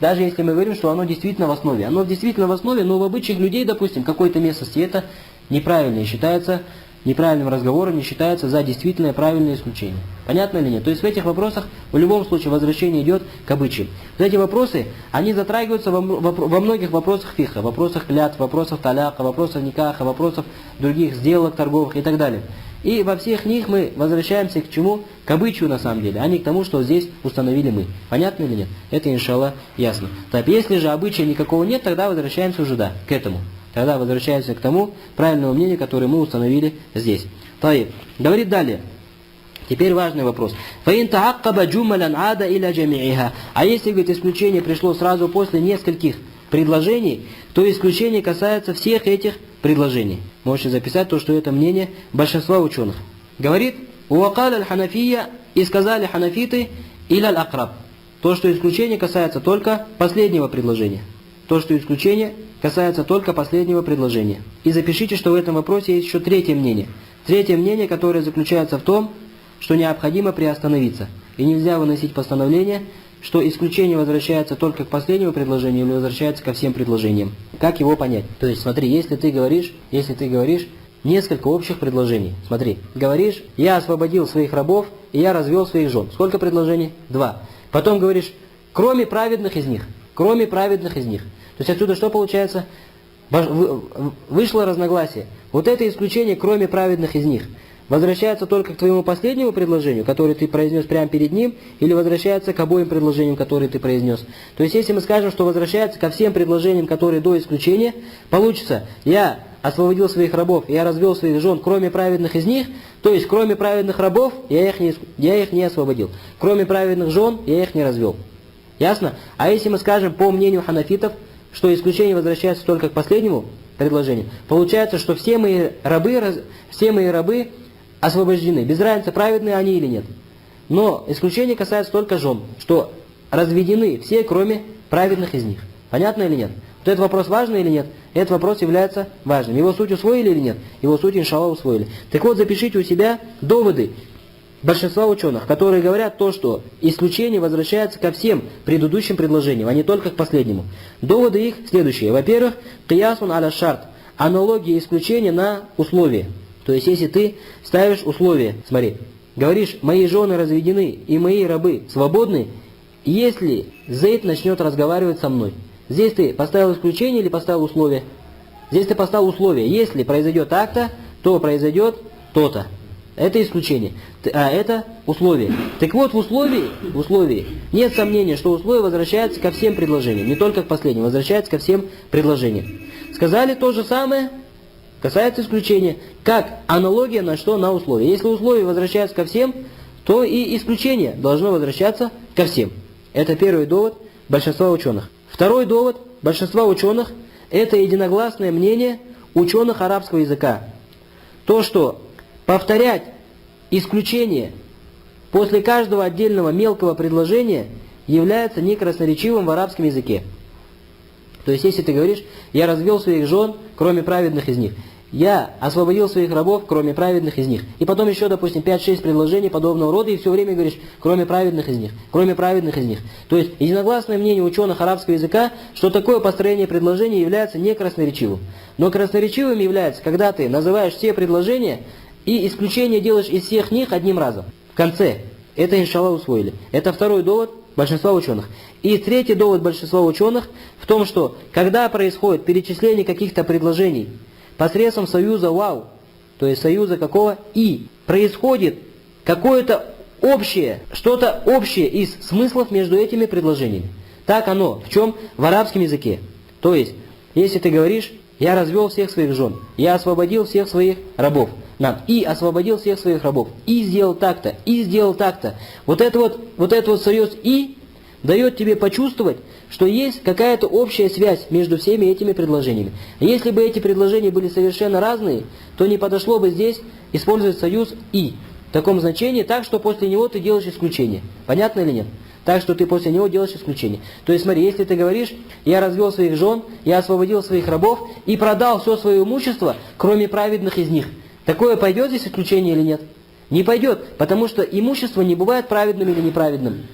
Даже если мы говорим, что оно действительно в основе. Оно действительно в основе, но в обычаях людей, допустим, какой-то местности это неправильно и считается неправильным разговором, не считается за действительное правильное исключение. Понятно или нет? То есть в этих вопросах в любом случае возвращение идет к обычаям. Вот эти вопросы, они затрагиваются во многих вопросах фиха, вопросах клятв, вопросах таляка, вопросах никаха, вопросах других сделок торговых и так далее. И во всех них мы возвращаемся к чему? К обычаю на самом деле, а не к тому, что здесь установили мы. Понятно или нет? Это, иншаллах, ясно. Так, если же обычая никакого нет, тогда возвращаемся уже, да, к этому. Тогда возвращаемся к тому правильному мнению, которое мы установили здесь. Так, говорит далее. Теперь важный вопрос. А если, говорит, исключение пришло сразу после нескольких предложений, то исключение касается всех этих предложений. Можете записать то, что это мнение большинства ученых. Говорит, «Уакал аль-ханафия» и сказали ханафиты «иля аль-акраб». То, что исключение касается только последнего предложения. То, что исключение касается только последнего предложения. И запишите, что в этом вопросе есть еще третье мнение. Третье мнение, которое заключается в том, что необходимо приостановиться. И нельзя выносить постановление, что исключение возвращается только к последнему предложению или возвращается ко всем предложениям. Как его понять? То есть, смотри, если ты говоришь несколько общих предложений. Смотри, говоришь, я освободил своих рабов, и я развел своих жен. Сколько предложений? 2. Потом говоришь, кроме праведных из них. Кроме праведных из них. То есть отсюда что получается? Вышло разногласие. Вот это исключение, кроме праведных из них, возвращается только к твоему последнему предложению, которое ты произнес прямо перед ним, или возвращается к обоим предложениям, которые ты произнес. То есть если мы скажем, что возвращается ко всем предложениям, которые до исключения, получится, я освободил своих рабов, я развел своих жен, кроме праведных из них, то есть кроме праведных рабов я их не освободил, кроме праведных жен я их не развел. Ясно? А если мы скажем по мнению ханафитов, что исключение возвращается только к последнему предложению, получается, что все мои рабы освобождены, без разницы, праведные они или нет. Но исключение касается только жен, что разведены все, кроме праведных из них. Понятно или нет? Вот этот вопрос важный или нет? Этот вопрос является важным. Его суть усвоили или нет? Его суть, иншаллах, усвоили. Так вот, запишите у себя доводы большинства ученых, которые говорят то, что исключение возвращается ко всем предыдущим предложениям, а не только к последнему. Доводы их следующие. Во-первых, киясун аля шарт, аналогия исключения на условие. То есть, если ты ставишь условие, смотри, говоришь, мои жены разведены и мои рабы свободны, если Зейд начнет разговаривать со мной. Здесь ты поставил исключение или поставил условие? Здесь ты поставил условие. Если произойдет так-то, то произойдет то-то. Это исключение. А это условие. Так вот, в условии нет сомнения, что условие возвращается ко всем предложениям. Не только к последнему, возвращается ко всем предложениям. Сказали то же самое, касается исключения. Как аналогия на что? На условие. Если условие возвращается ко всем, то и исключение должно возвращаться ко всем. Это первый довод большинства ученых. Второй довод большинства ученых – это единогласное мнение ученых арабского языка. То, что повторять исключение после каждого отдельного мелкого предложения является некрасноречивым в арабском языке. То есть, если ты говоришь, я развел своих жен, кроме праведных из них, я освободил своих рабов, кроме праведных из них. И потом еще, допустим, 5-6 предложений подобного рода, и все время говоришь, кроме праведных из них, кроме праведных из них. То есть, единогласное мнение ученых арабского языка, что такое построение предложений является не красноречивым. Но красноречивым является, когда ты называешь все предложения, и исключение делаешь из всех них одним разом. В конце. Это, иншаллах, усвоили. Это второй довод большинства ученых. И третий довод большинства ученых в том, что когда происходит перечисление каких-то предложений посредством союза вау, то есть союза какого и, происходит какое-то общее, что-то общее из смыслов между этими предложениями. Так оно в чем? В арабском языке. То есть, если ты говоришь, я развел всех своих жен, я освободил всех своих рабов, и освободил всех своих рабов, и сделал так-то, и сделал так-то. Вот этот вот союз и дает тебе почувствовать, что есть какая-то общая связь между всеми этими предложениями. Если бы эти предложения были совершенно разные, то не подошло бы здесь использовать союз и в таком значении, так что после него ты делаешь исключение. Понятно или нет? Так что ты после него делаешь исключение. То есть смотри, если ты говоришь, я развел своих жен, я освободил своих рабов и продал все свое имущество, кроме праведных из них. Такое пойдет здесь исключение или нет? Не пойдет, потому что имущество не бывает праведным или неправедным.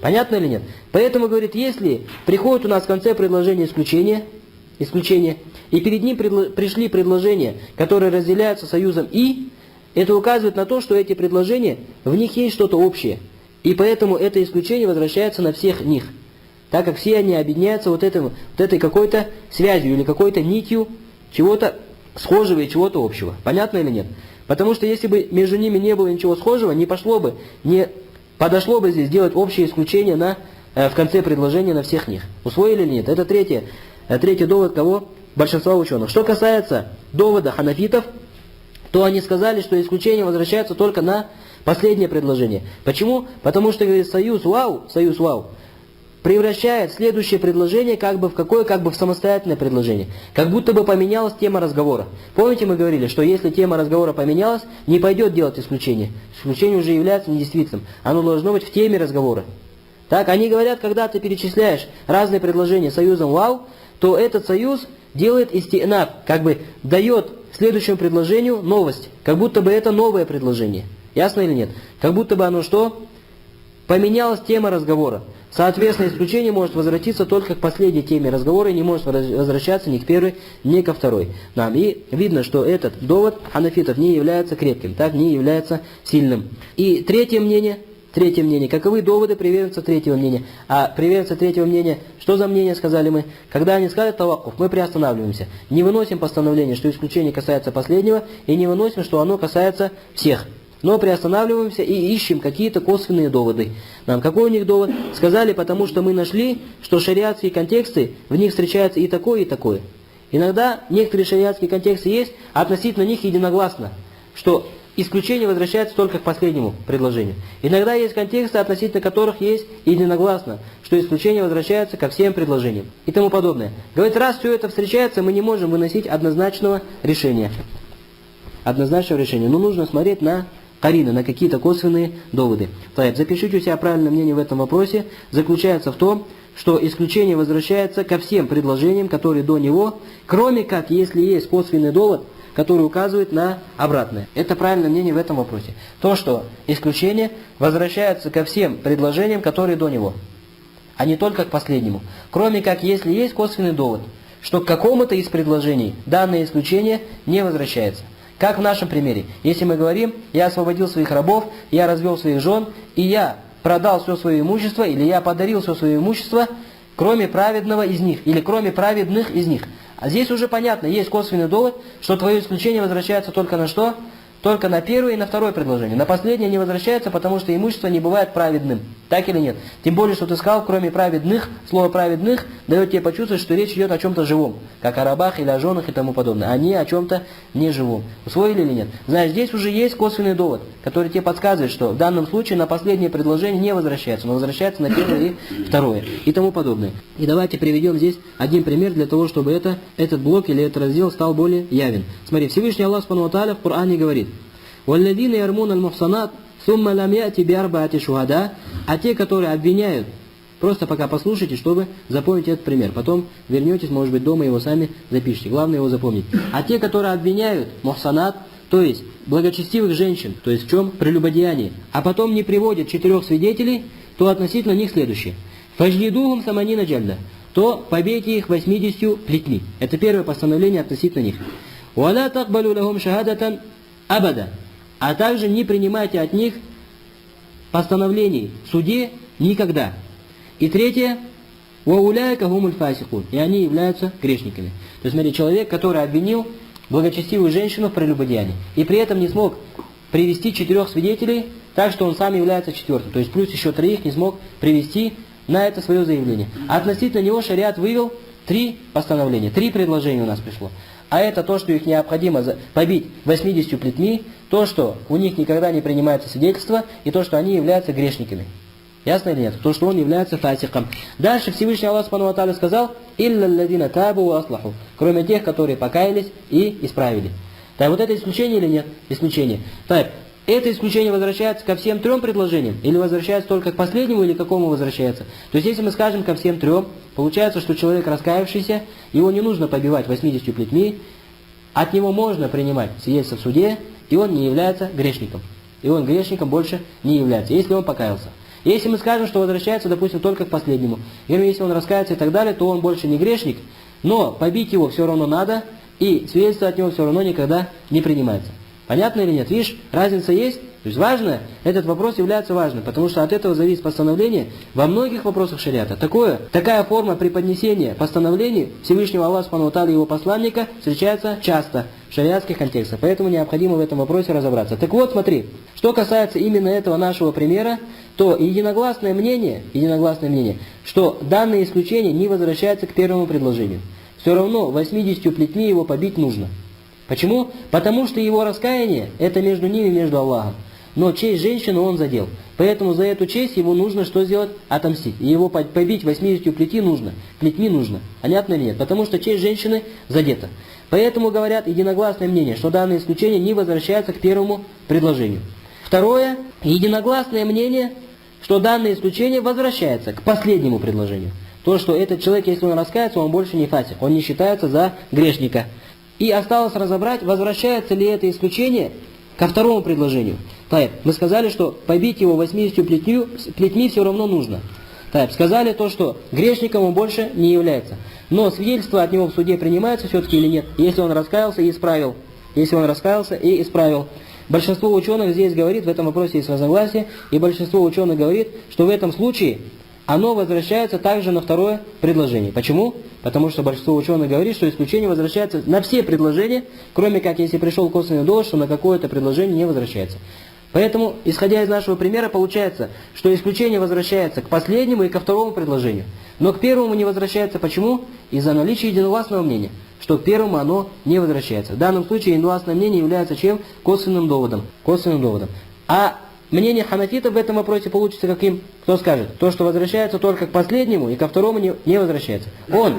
Понятно или нет? Поэтому, говорит, если приходит у нас в конце предложения исключение, и перед ним пришли предложения, которые разделяются союзом и, это указывает на то, что эти предложения, в них есть что-то общее. И поэтому это исключение возвращается на всех них. Так как все они объединяются вот этой какой-то связью или какой-то нитью чего-то схожего и чего-то общего. Понятно или нет? Потому что если бы между ними не было ничего схожего, не подошло бы здесь делать общее исключение в конце предложения на всех них. Усвоили или нет? Это третий довод кого? Большинства ученых. Что касается довода ханафитов, то они сказали, что исключение возвращается только на последнее предложение. Почему? Потому что, говорит, союз вау, превращает следующее предложение как бы в самостоятельное предложение. Как будто бы поменялась тема разговора. Помните, мы говорили, что если тема разговора поменялась, не пойдет делать исключение. Исключение уже является недействительным. Оно должно быть в теме разговора. Так, они говорят, когда ты перечисляешь разные предложения союзом вау, то этот союз делает истинаб, как бы дает следующему предложению новость. Как будто бы это новое предложение. Ясно или нет? Как будто бы оно что? Поменялась тема разговора. Соответственно, исключение может возвратиться только к последней теме разговора и не может возвращаться ни к первой, ни ко второй. И видно, что этот довод ханафитов не является крепким, так не является сильным. И третье мнение, каковы доводы приверженцев третьего мнения? А приверженцы третьего мнения, что за мнение сказали мы? Когда они сказали таваккуф, мы приостанавливаемся. Не выносим постановление, что исключение касается последнего, и не выносим, что оно касается всех. Но приостанавливаемся и ищем какие-то косвенные доводы. Какой у них довод? Сказали, потому что мы нашли, что шариатские контексты, в них встречаются и такое, и такое. Иногда некоторые шариатские контексты есть, а относительно них единогласно, что исключение возвращается только к последнему предложению. Иногда есть контексты, относительно которых есть единогласно, что исключение возвращается ко всем предложениям и тому подобное. Говорит, раз все это встречается, мы не можем выносить однозначного решения. Но нужно смотреть на карины, на какие-то косвенные доводы. Запишите у себя правильное мнение в этом вопросе. Заключается в том, что исключение возвращается ко всем предложениям, которые до него, кроме как, если есть косвенный довод, который указывает на обратное. Это правильное мнение в этом вопросе. То, что исключение возвращается ко всем предложениям, которые до него, а не только к последнему. Кроме как, если есть косвенный довод, что к какому-то из предложений данное исключение не возвращается. Как в нашем примере. Если мы говорим, я освободил своих рабов, я развел своих жен, и я продал все свое имущество, или я подарил все свое имущество, кроме праведного из них, или кроме праведных из них. А здесь уже понятно, есть косвенный довод, что твое исключение возвращается только на что? Только на первое и на второе предложение. На последнее не возвращается, потому что имущество не бывает праведным. Так или нет? Тем более, что ты сказал, кроме праведных, слово праведных дает тебе почувствовать, что речь идет о чем-то живом. Как о рабах или о женах и тому подобное. А не о чем-то неживом. Усвоили или нет? Знаешь, здесь уже есть косвенный довод, который тебе подсказывает, что в данном случае на последнее предложение не возвращается, но возвращается на первое и второе. И тому подобное. И давайте приведем здесь один пример для того, чтобы этот блок или этот раздел стал более явен. Смотри, Всевышний Аллах Субхану ва Тааля в Коране говорит: «Валладина ярмуна аль-мухсанат, сумма лам яти биарбаати шухада», а те, которые обвиняют Просто пока послушайте, чтобы запомнить этот пример. Потом вернетесь, может быть, дома его сами запишите. Главное его запомнить. А те, которые обвиняют мухсанат, то есть благочестивых женщин, то есть в чем? Прелюбодеянии, а потом не приводят 4 свидетелей, то относительно них следующее. Фажлидухум саманина джальда, то побейте их 80 плетьми. Это первое постановление относительно них. Уаля такбалю лахум шахадатан абада. А также не принимайте от них постановлений в суде никогда. И третье, вауляйка гумуль фасикун, и они являются грешниками. То есть, смотри, человек, который обвинил благочестивую женщину в прелюбодеянии, и при этом не смог привести 4 свидетелей, так что он сам является 4-м. То есть, плюс еще 3 не смог привести на это свое заявление. А относительно него шариат вывел 3 постановления, 3 предложения у нас пришло. А это то, что их необходимо побить 80 плетьми, то, что у них никогда не принимается свидетельство, и то, что они являются грешниками. Ясно или нет? То, что он является фасиком. Дальше Всевышний Аллах Субхану ва Тааля сказал: «Илля алладина табу ва аслаху», кроме тех, которые покаялись и исправили. Так, вот это исключение или нет? Исключение. Так, это исключение возвращается ко всем 3 предложениям? Или возвращается только к последнему, или к какому возвращается? То есть, если мы скажем ко всем 3, получается, что человек раскаявшийся, его не нужно побивать 80 плетьми, от него можно принимать свидетельство в суде, и он не является грешником. И он грешником больше не является, если он покаялся. Если мы скажем, что возвращается, допустим, только к последнему, или если он раскается и так далее, то он больше не грешник, но побить его все равно надо, и свидетельство от него все равно никогда не принимается. Понятно или нет? Видишь, разница есть? То есть важно, этот вопрос является важным, потому что от этого зависит постановление во многих вопросах шариата. Такая форма преподнесения постановлений Всевышнего Аллаха Субхану ва Тааля и его посланника встречается часто в шариатских контекстах, поэтому необходимо в этом вопросе разобраться. Так вот, смотри, что касается именно этого нашего примера, то единогласное мнение, что данное исключение не возвращается к первому предложению. Все равно 80 плетьми его побить нужно. Почему? Потому что его раскаяние, это между ними, между Аллахом. Но честь женщины он задел. Поэтому за эту честь ему нужно что сделать? Отомстить. И его побить 80 плетьми нужно. Понятно или нет? Потому что честь женщины задета. Поэтому говорят единогласное мнение, что данное исключение не возвращается к первому предложению. Второе, единогласное мнение, что данное исключение возвращается к последнему предложению. То, что этот человек, если он раскается, он больше не фасик, он не считается за грешника. И осталось разобрать, возвращается ли это исключение ко второму предложению. Так, мы сказали, что побить его 80 плетьми все равно нужно. Так, сказали то, что грешником он больше не является. Но свидетельство от него в суде принимается все-таки или нет, если он раскаялся и исправил. Большинство ученых здесь говорит, в этом вопросе есть разногласие, и большинство ученых говорит, что в этом случае оно возвращается также на второе предложение. Почему? Потому что большинство ученых говорит, что исключение возвращается на все предложения, кроме как если пришел косвенный довод, что на какое-то предложение не возвращается. Поэтому, исходя из нашего примера, получается, что исключение возвращается к последнему и ко второму предложению. Но к первому не возвращается. Почему? Из-за наличия единогласного мнения, что к первому оно не возвращается. В данном случае единогласное мнение является чем? Косвенным доводом. А мнение ханафитов в этом вопросе получится каким? Кто скажет? То, что возвращается только к последнему и ко второму не возвращается. Он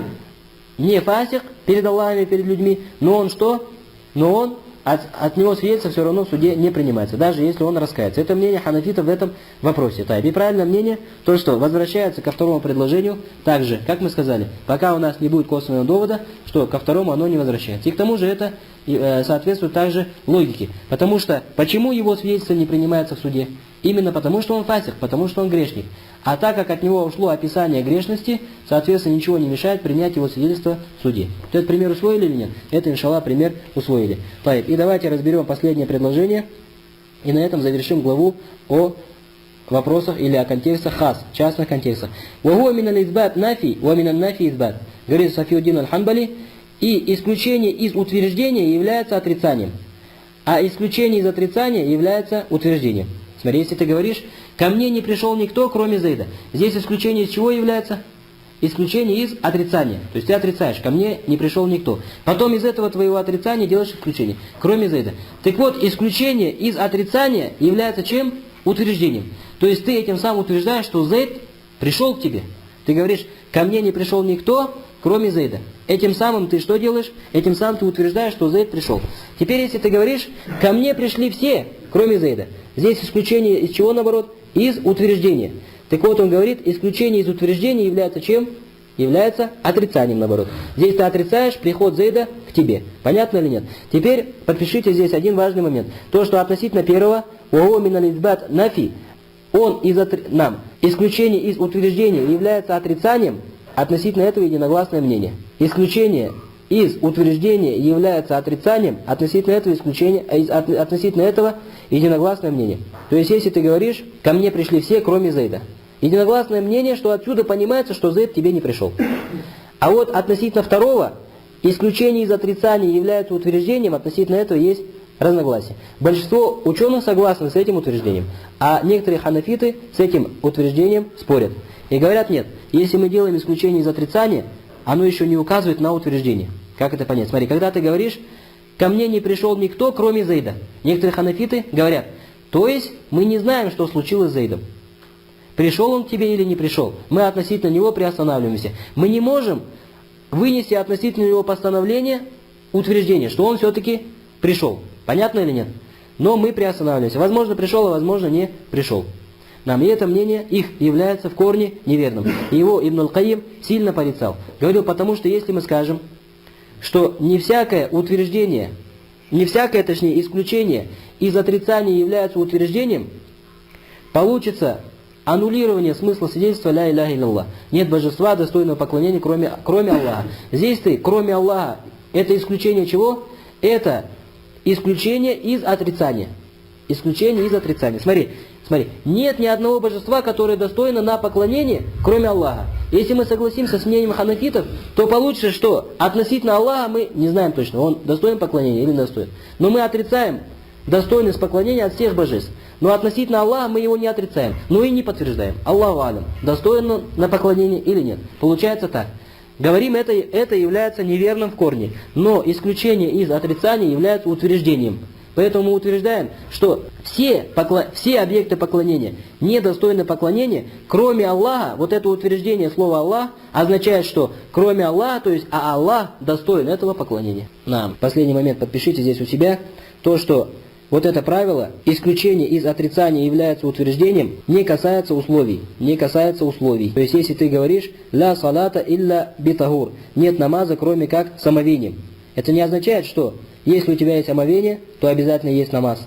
не фасик перед Аллахом и перед людьми, но он что? Но он от него свидетельство все равно в суде не принимается, даже если он раскается. Это мнение ханафитов в этом вопросе. И правильное мнение, то, что возвращается ко второму предложению, так же, как мы сказали, пока у нас не будет косвенного довода, что ко второму оно не возвращается. И к тому же это соответствует также логике. Потому что, почему его свидетельство не принимается в суде? Именно потому, что он фасик, потому что он грешник. А так как от него ушло описание грешности, соответственно, ничего не мешает принять его свидетельство в суде. Этот пример усвоили или нет? Это, иншаллах, пример усвоили. И давайте разберем последнее предложение, и на этом завершим главу о вопросах или о контекстах хас, частных контекстах. «Вагуа минал избат нафи, ва минал нафи избат», говорит Сафиуддин аль-Ханбали, и исключение из утверждения является отрицанием, а исключение из отрицания является утверждением. Смотри, если ты говоришь, ко мне не пришел никто, кроме Зейда. Здесь исключение из чего является? Исключение из отрицания. То есть ты отрицаешь, ко мне не пришел никто. Потом из этого твоего отрицания делаешь исключение, кроме Зейда. Так вот, исключение из отрицания является чем? Утверждением. То есть ты этим самым утверждаешь, что Зейд пришел к тебе. Ты говоришь, ко мне не пришел никто, кроме Зейда. Этим самым ты что делаешь? Этим самым ты утверждаешь, что Зейд пришел. Теперь, если ты говоришь, ко мне пришли все, кроме Зейда. Здесь исключение из чего, наоборот? Из утверждения. Так вот, он говорит, исключение из утверждения является чем? Является отрицанием, наоборот. Здесь ты отрицаешь приход Зейда к тебе. Понятно или нет? Теперь подпишите здесь один важный момент. То, что относительно первого, нафи, он нам, исключение из утверждения является отрицанием, относительно этого единогласное мнение. Исключение из утверждения является отрицанием, относительно этого относительно этого единогласное мнение. То есть, если ты говоришь, ко мне пришли все, кроме Зейда. Единогласное мнение, что отсюда понимается, что Зейд тебе не пришел. А вот относительно второго, исключение из отрицания является утверждением, относительно этого есть разногласие. Большинство ученых согласны с этим утверждением, а некоторые ханафиты с этим утверждением спорят. И говорят, нет, если мы делаем исключение из отрицания, оно еще не указывает на утверждение. Как это понять? Смотри, когда ты говоришь, ко мне не пришел никто, кроме Зейда. Некоторые ханафиты говорят, то есть мы не знаем, что случилось с Зейдом. Пришел он к тебе или не пришел. Мы относительно него приостанавливаемся. Мы не можем вынести относительно него постановление, утверждение, что он все-таки пришел. Понятно или нет? Но мы приостанавливаемся. Возможно, пришел, а возможно, не пришел. И это мнение их является в корне неверным. И его Ибн аль-Кайим сильно порицал. Говорил, потому что если мы скажем, что не всякое утверждение, не всякое, точнее, исключение из отрицания является утверждением, получится аннулирование смысла свидетельства «Ля иляха илляллах». Нет божества, достойного поклонения, кроме Аллаха. Здесь ты, кроме Аллаха, это исключение чего? Это исключение из отрицания. Исключение из отрицания. Смотри, нет ни одного божества, которое достойно на поклонение, кроме Аллаха. Если мы согласимся с мнением ханафитов, то получится, что относительно Аллаха мы не знаем точно, он достоин поклонения или не достоин. Но мы отрицаем достойность поклонения от всех божеств. Но относительно Аллаха мы его не отрицаем, но и не подтверждаем. Аллаху алям, достоин он на поклонение или нет. Получается так. Говорим, это является неверным в корне. Но исключение из отрицания является утверждением. Поэтому мы утверждаем, что все объекты поклонения недостойны поклонения, кроме Аллаха. Вот это утверждение слова Аллах означает, что кроме Аллаха, то есть Аллах достоин этого поклонения. Последний момент, подпишите здесь у себя, то, что вот это правило, исключение из отрицания является утверждением, не касается условий. Не касается условий. То есть, если ты говоришь «ля салата илля битагур», нет намаза, кроме как с омовением. Это не означает, что если у тебя есть омовение, то обязательно есть намаз.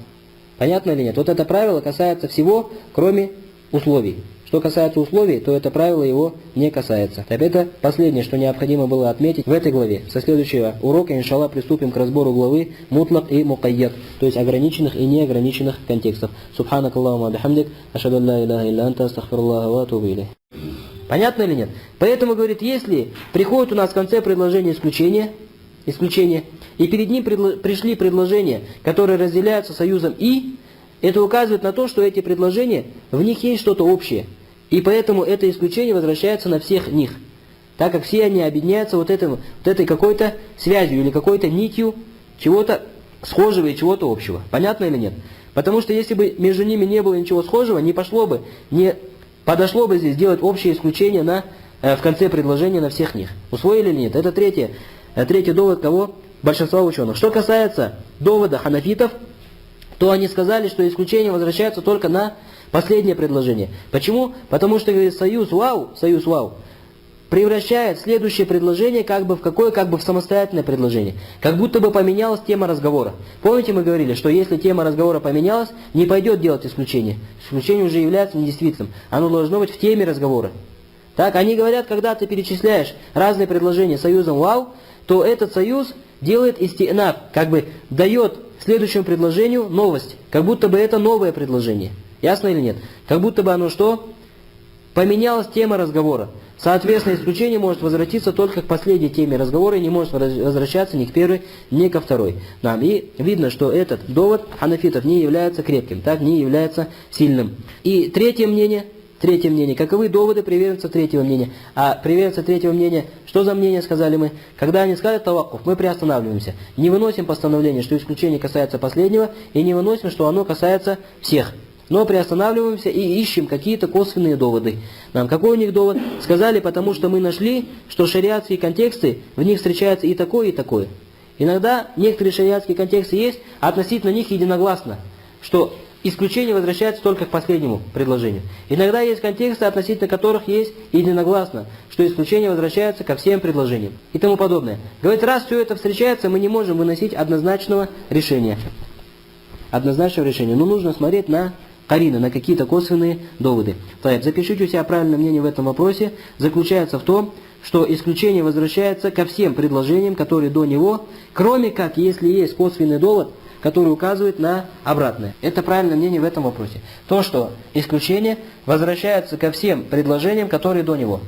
Понятно или нет? Вот это правило касается всего, кроме условий. Что касается условий, то это правило его не касается. Так это последнее, что необходимо было отметить в этой главе. Со следующего урока, иншаллах, приступим к разбору главы мутлак и мукайяд, то есть ограниченных и неограниченных контекстов. Субханак Аллахума бихамдик, ашхаду ан ла иляха илля анта, астагфируллаха ва атубу илейх. Понятно или нет? Поэтому, говорит, если приходит у нас в конце предложения исключение, и перед ним пришли предложения, которые разделяются союзом «и», это указывает на то, что эти предложения, в них есть что-то общее. И поэтому это исключение возвращается на всех них. Так как все они объединяются вот этой какой-то связью или какой-то нитью чего-то схожего и чего-то общего. Понятно или нет? Потому что если бы между ними не было ничего схожего, не подошло бы здесь делать общее исключение в конце предложения на всех них. Усвоили или нет? Это третий довод кого? Большинства ученых. Что касается довода ханафитов, то они сказали, что исключение возвращается только на последнее предложение. Почему? Потому что, говорит, союз вау превращает следующее предложение как бы в самостоятельное предложение. Как будто бы поменялась тема разговора. Помните, мы говорили, что если тема разговора поменялась, не пойдет делать исключение. Исключение уже является недействительным. Оно должно быть в теме разговора. Так, они говорят, когда ты перечисляешь разные предложения союзом вау, то этот союз делает истинаб, как бы дает следующему предложению новость. Как будто бы это новое предложение. Ясно или нет? Как будто бы оно что? Поменялась тема разговора. Соответственно, исключение может возвратиться только к последней теме разговора и не может возвращаться ни к первой, ни ко второй. И видно, что этот довод ханафитов не является крепким, так не является сильным. И третье мнение, каковы доводы приверженцев третьего мнения? А приверженцы третьего мнения, что за мнение сказали мы? Когда они сказали таваккуф, мы приостанавливаемся. Не выносим постановление, что исключение касается последнего, и не выносим, что оно касается всех. Но приостанавливаемся и ищем какие-то косвенные доводы. Какой у них довод? Сказали, потому что мы нашли, что шариатские контексты, в них встречается и такое, и такое. Иногда некоторые шариатские контексты есть, а относительно них единогласно, что исключение возвращается только к последнему предложению. Иногда есть контексты, относительно которых есть единогласно, что исключение возвращается ко всем предложениям и тому подобное. Говорит, раз все это встречается, мы не можем выносить однозначного решения. Однозначного решения. Но нужно смотреть на карина, на какие-то косвенные доводы. Так, запишите у себя правильное мнение в этом вопросе. Заключается в том, что исключение возвращается ко всем предложениям, которые до него, кроме как, если есть косвенный довод, который указывает на обратное. Это правильное мнение в этом вопросе. То, что исключение возвращается ко всем предложениям, которые до него,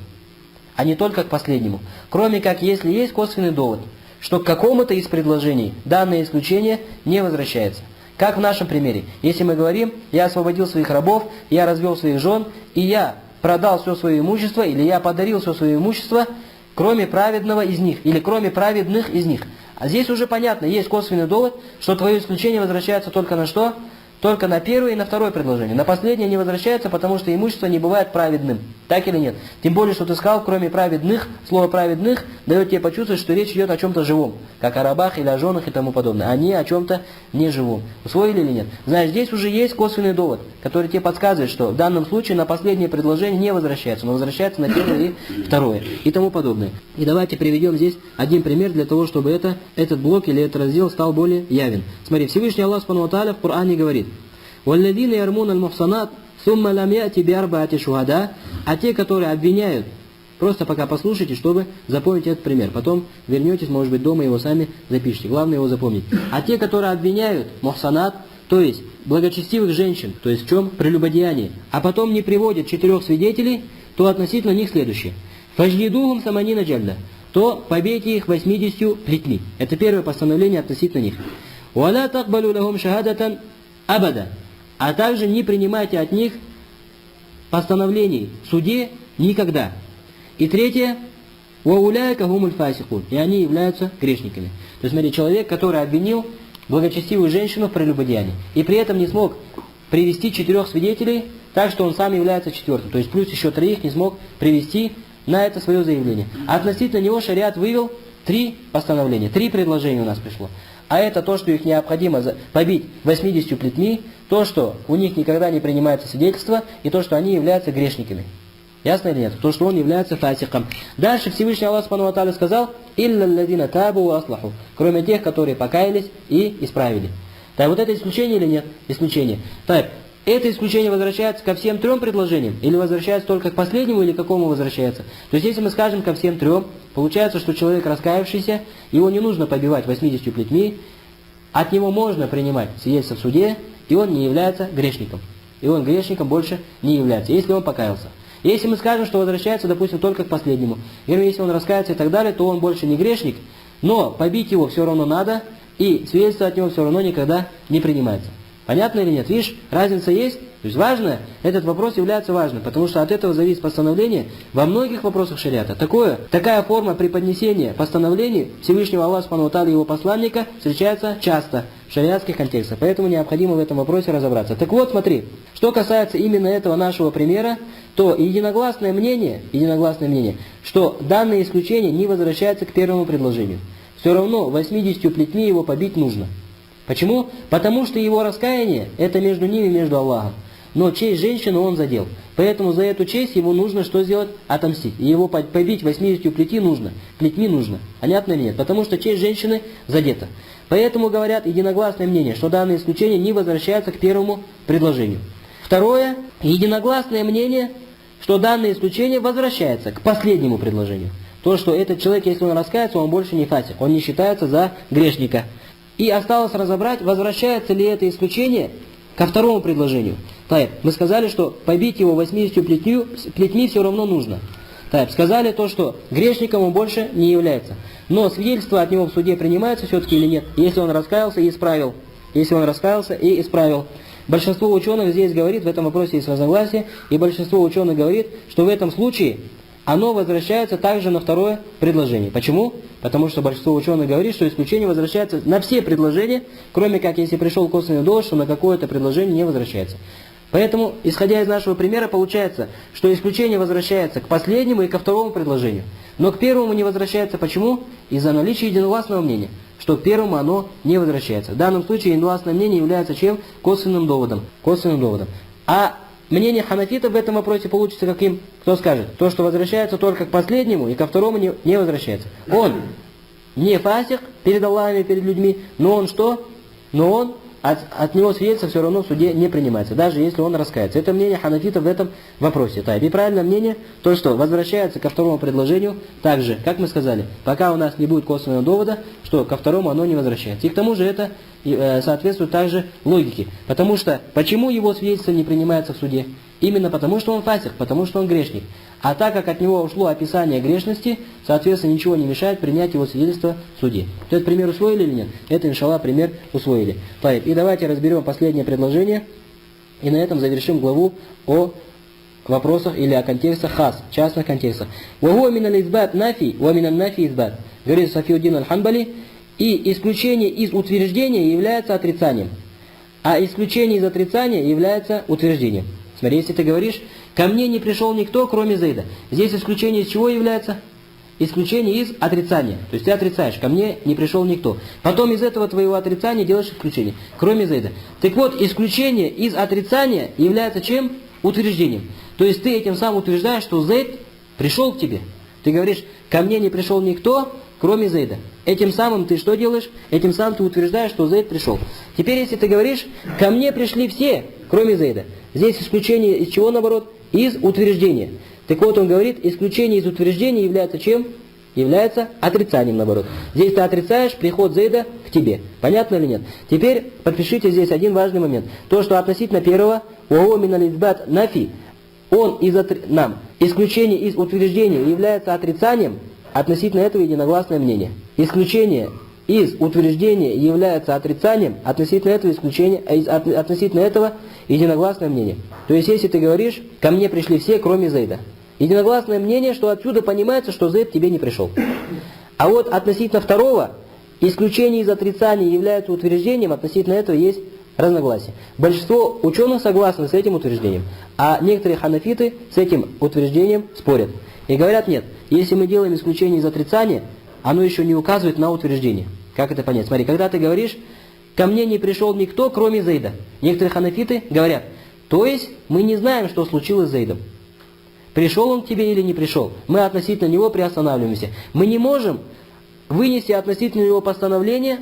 а не только к последнему. Кроме как, если есть косвенный довод, что к какому-то из предложений данное исключение не возвращается. Как в нашем примере. Если мы говорим, я освободил своих рабов, я развел своих жен, и я продал все свое имущество, или я подарил все свое имущество, кроме праведного из них, или кроме праведных из них. А здесь уже понятно, есть косвенный довод, что твое исключение возвращается только на что? Только на первое и на второе предложение. На последнее не возвращается, потому что имущество не бывает праведным. Так или нет? Тем более, что ты сказал, кроме праведных, слово праведных дает тебе почувствовать, что речь идет о чем-то живом. Как о рабах или о женах и тому подобное. А не о чем-то неживом. Усвоили или нет? Знаешь, здесь уже есть косвенный довод, который тебе подсказывает, что в данном случае на последнее предложение не возвращается, но возвращается на первое и второе. И тому подобное. И давайте приведем здесь один пример для того, чтобы этот блок или этот раздел стал более явен. Смотри, Всевышний Аллах Субхану ва Тааля в Коране говорит: «Валладина ярмуна аль-мухсанат, сумма лам яти биарбаати шухада», а те, которые обвиняют, просто пока послушайте, чтобы запомнить этот пример. Потом вернетесь, может быть, дома его сами запишите. Главное его запомнить. А те, которые обвиняют мухсанат, то есть благочестивых женщин, то есть в чем? Прелюбодеянии, а потом не приводят 4 свидетелей, то относительно них следующее. «Фажлидухум саманина джальда», то побейте их 80 плетьми. Это первое постановление относительно них. «Валя такбалю лахум шахадатан абада», а также не принимайте от них постановлений в суде никогда. И третье, «Вауляйка гумуль фасикун», и они являются грешниками. То есть, смотри, человек, который обвинил благочестивую женщину в прелюбодеянии, и при этом не смог привести 4 свидетелей, так что он сам является 4-м, то есть плюс еще 3 не смог привести на это свое заявление. А относительно него шариат вывел 3 постановления, 3 предложения у нас пришло. А это то, что их необходимо побить 80 плетьми, то, что у них никогда не принимается свидетельство, и то, что они являются грешниками. Ясно или нет? То, что он является фасиком. Дальше Всевышний Аллах Субхану ва Тааля сказал: «Илля алладина табу ва аслаху», кроме тех, которые покаялись и исправили. Так, вот это исключение или нет? Исключение. Так, это исключение возвращается ко всем 3 предложениям, или возвращается только к последнему, или к какому возвращается? То есть, если мы скажем ко всем 3, получается, что человек раскаявшийся, его не нужно побивать 80 плетьми, от него можно принимать свидетельство в суде, и он не является грешником. И он грешником больше не является, если он покаялся. Если мы скажем, что возвращается, допустим, только к последнему, или если он раскается и так далее, то он больше не грешник, но побить его все равно надо, и свидетельство от него все равно никогда не принимается. Понятно или нет? Видишь, разница есть? То есть важно, этот вопрос является важным, потому что от этого зависит постановление во многих вопросах шариата. Такая форма преподнесения постановлений Всевышнего Аллаха Субхану ва Тааля и его посланника встречается часто в шариатских контекстах, поэтому необходимо в этом вопросе разобраться. Так вот, смотри, что касается именно этого нашего примера, то единогласное мнение, что данное исключение не возвращается к первому предложению. Все равно 80 плетьми его побить нужно. Почему? Потому что его раскаяние, это между ними, между Аллахом. Но честь женщины он задел. Поэтому за эту честь ему нужно что сделать? Отомстить. И его побить 80 плетьми нужно. Понятно или нет? Потому что честь женщины задета. Поэтому говорят единогласное мнение, что данное исключение не возвращается к первому предложению. Второе, единогласное мнение, что данное исключение возвращается к последнему предложению. То, что этот человек, если он раскается, он больше не фасик, он не считается за грешника. И осталось разобрать, возвращается ли это исключение ко второму предложению. Так, мы сказали, что побить его 80 плетьми все равно нужно. Так, сказали то, что грешником он больше не является. Но свидетельство от него в суде принимается все-таки или нет, если он раскаялся и исправил. Большинство ученых здесь говорит, в этом вопросе есть разногласие, и большинство ученых говорит, что в этом случае оно возвращается также на второе предложение. Почему? Потому что большинство ученых говорит, что исключение возвращается на все предложения, кроме как если пришел косвенный довод, что на какое-то предложение не возвращается. Поэтому, исходя из нашего примера, получается, что исключение возвращается к последнему и ко второму предложению. Но к первому не возвращается. Почему? Из-за наличия единогласного мнения, что к первому оно не возвращается. В данном случае единогласное мнение является чем? Косвенным доводом. Косвенным доводом. А мнение ханафитов в этом вопросе получится каким? Кто скажет? То, что возвращается только к последнему и ко второму не возвращается. Он не фасик перед Аллахом и перед людьми, но он что? Но он от него свидетельство все равно в суде не принимается, даже если он раскается. Это мнение ханафитов в этом вопросе. И правильное мнение, то, что возвращается ко второму предложению, так же, как мы сказали, пока у нас не будет косвенного довода, что ко второму оно не возвращается. И к тому же это соответствует также логике. Потому что, почему его свидетельство не принимается в суде? Именно потому, что он фасик, потому что он грешник. А так как от него ушло описание грешности, соответственно, ничего не мешает принять его свидетельство в суде. Этот пример усвоили или нет? Это, иншаллах, пример усвоили. И давайте разберем последнее предложение, и на этом завершим главу о вопросах или о контекстах хас, частных контекстах. «Вагуа минал избат нафи, ва минал нафи избат». Говорит Сафиуддин аль-Хамбали, и исключение из утверждения является отрицанием, а исключение из отрицания является утверждением. Смотри, если ты говоришь, ко мне не пришел никто, кроме Зейда. Здесь исключение из чего является? Исключение из отрицания. То есть ты отрицаешь, ко мне не пришел никто. Потом из этого твоего отрицания делаешь исключение, кроме Зейда. Так вот, исключение из отрицания является чем? Утверждением. То есть ты этим самым утверждаешь, что Зейд пришел к тебе. Ты говоришь, ко мне не пришел никто, кроме Зейда. Этим самым ты что делаешь? Этим самым ты утверждаешь, что Зейд пришел. Теперь, если ты говоришь, ко мне пришли все, кроме Зейда. Здесь исключение из чего, наоборот? Из утверждения. Так вот, он говорит, исключение из утверждения является чем? Является отрицанием, наоборот. Здесь ты отрицаешь приход Зейда к тебе. Понятно или нет? Теперь подпишите здесь один важный момент. То, что относительно первого, «Уо минал избат нафи», он исключение из утверждения является отрицанием, относительно этого единогласное мнение. Исключение из утверждения является отрицанием, относительно этого относительно этого единогласное мнение. То есть, если ты говоришь, ко мне пришли все, кроме Зейда. Единогласное мнение, что отсюда понимается, что Зейд к тебе не пришел. А вот относительно второго, исключение из отрицания является утверждением, относительно этого есть разногласия. Большинство ученых согласны с этим утверждением, а некоторые ханафиты с этим утверждением спорят. И говорят, нет, если мы делаем исключение из отрицания, оно еще не указывает на утверждение. Как это понять? Смотри, когда ты говоришь, ко мне не пришел никто, кроме Зейда. Некоторые ханафиты говорят, то есть мы не знаем, что случилось с Зейдом. Пришел он к тебе или не пришел. Мы относительно него приостанавливаемся. Мы не можем вынести относительно него постановление,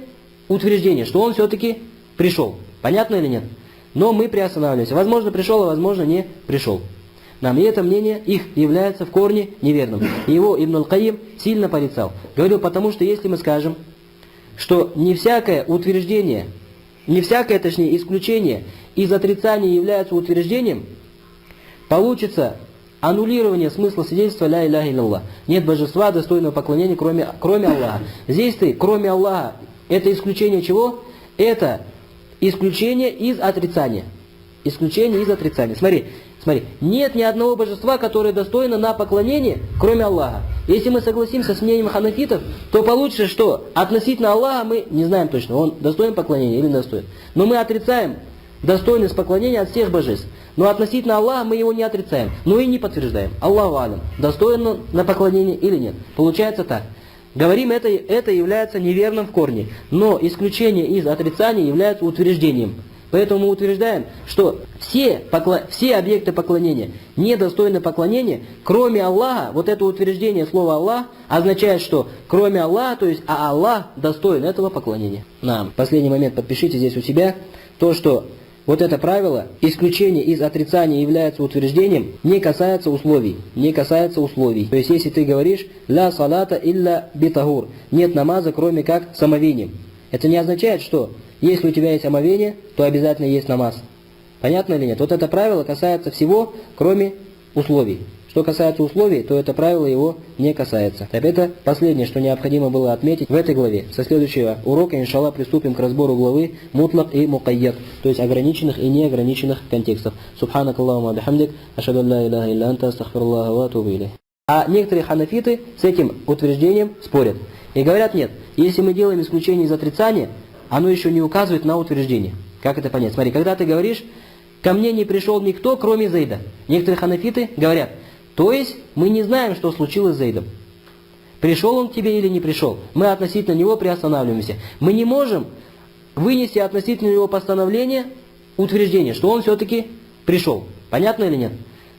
утверждение, что он все-таки пришел. Понятно или нет? Но мы приостанавливаемся. Возможно, пришел, а возможно, не пришел. И это мнение их является в корне неверным. И его Ибн аль-Кайим сильно порицал. Говорил, потому что если мы скажем, что не всякое утверждение, точнее исключение из отрицания является утверждением, получится аннулирование смысла свидетельства «Ля иляха илляллах». Нет божества, достойного поклонения, кроме Аллаха. Здесь ты, кроме Аллаха, это исключение чего? Это исключение из отрицания. Исключение из отрицания. Смотри, нет ни одного божества, которое достойно на поклонение, кроме Аллаха. Если мы согласимся с мнением ханафитов, то получится, что относительно Аллаха мы не знаем точно, он достоин поклонения или не достоин. Но мы отрицаем достойность поклонения от всех божеств. Но относительно Аллаха мы его не отрицаем, но и не подтверждаем. Аллаху алям, достоин он на поклонение или нет. Получается так. Говорим, это является неверным в корне, но исключение из отрицания является утверждением. Поэтому мы утверждаем, что все объекты поклонения недостойны поклонения, кроме Аллаха. Вот это утверждение слова Аллах означает, что кроме Аллаха, то есть Аллах достоин этого поклонения. Последний момент, подпишите здесь у себя, то, что вот это правило, исключение из отрицания является утверждением, не касается условий. То есть, если ты говоришь «ля салата илля битагур», нет намаза, кроме как с омовением. Это не означает, что если у тебя есть омовение, то обязательно есть намаз. Понятно или нет? Вот это правило касается всего, кроме условий. Что касается условий, то это правило его не касается. Это последнее, что необходимо было отметить в этой главе. Со следующего урока, иншаллах, приступим к разбору главы мутлак и мукайяд, то есть ограниченных и неограниченных контекстов. Субханак Аллахума бихамдик, ашхаду ан ла иляха илля анта, астагфируллаха ва атубу илейх. А некоторые ханафиты с этим утверждением спорят. И говорят, нет, если мы делаем исключение из отрицания, оно еще не указывает на утверждение. Как это понять? Смотри, когда ты говоришь, ко мне не пришел никто, кроме Зейда. Некоторые ханафиты говорят, то есть мы не знаем, что случилось с Зейдом. Пришел он к тебе или не пришел. Мы относительно него приостанавливаемся. Мы не можем вынести относительно него постановление, утверждение, что он все-таки пришел. Понятно или нет?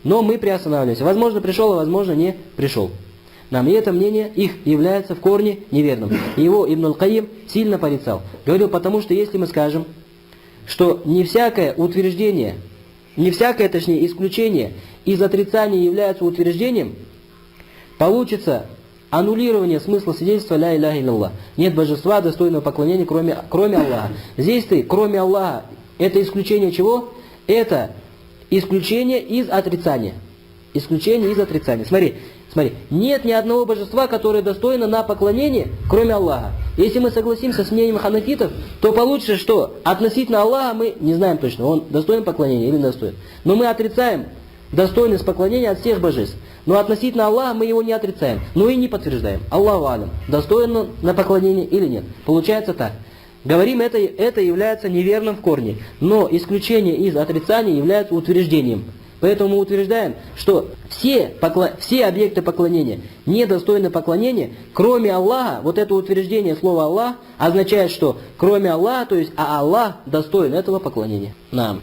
Но мы приостанавливаемся. Возможно, пришел, а возможно, не пришел. И это мнение их является в корне неверным. Его Ибн Аль-Кайим сильно порицал. Говорил, потому что если мы скажем, что не всякое утверждение, не всякое, точнее, исключение из отрицания является утверждением, получится аннулирование смысла свидетельства «Ля иляха илляллах». Нет божества, достойного поклонения, кроме Аллаха. Здесь ты, кроме Аллаха, это исключение чего? Это исключение из отрицания. Исключение из отрицания. Смотри, нет ни одного божества, которое достойно на поклонение, кроме Аллаха. Если мы согласимся с мнением ханафитов, то получится, что относительно Аллаха мы не знаем точно, он достоин поклонения или не достоин. Но мы отрицаем достойность поклонения от всех божеств. Но относительно Аллаха мы его не отрицаем, но и не подтверждаем. Аллаху алям, достоин он на поклонение или нет. Получается так. Говорим, это является неверным в корне, но исключение из отрицания является утверждением. Поэтому мы утверждаем, что все объекты поклонения недостойны поклонения, кроме Аллаха. Вот это утверждение слова Аллах означает, что кроме Аллаха, то есть Аллах достоин этого поклонения.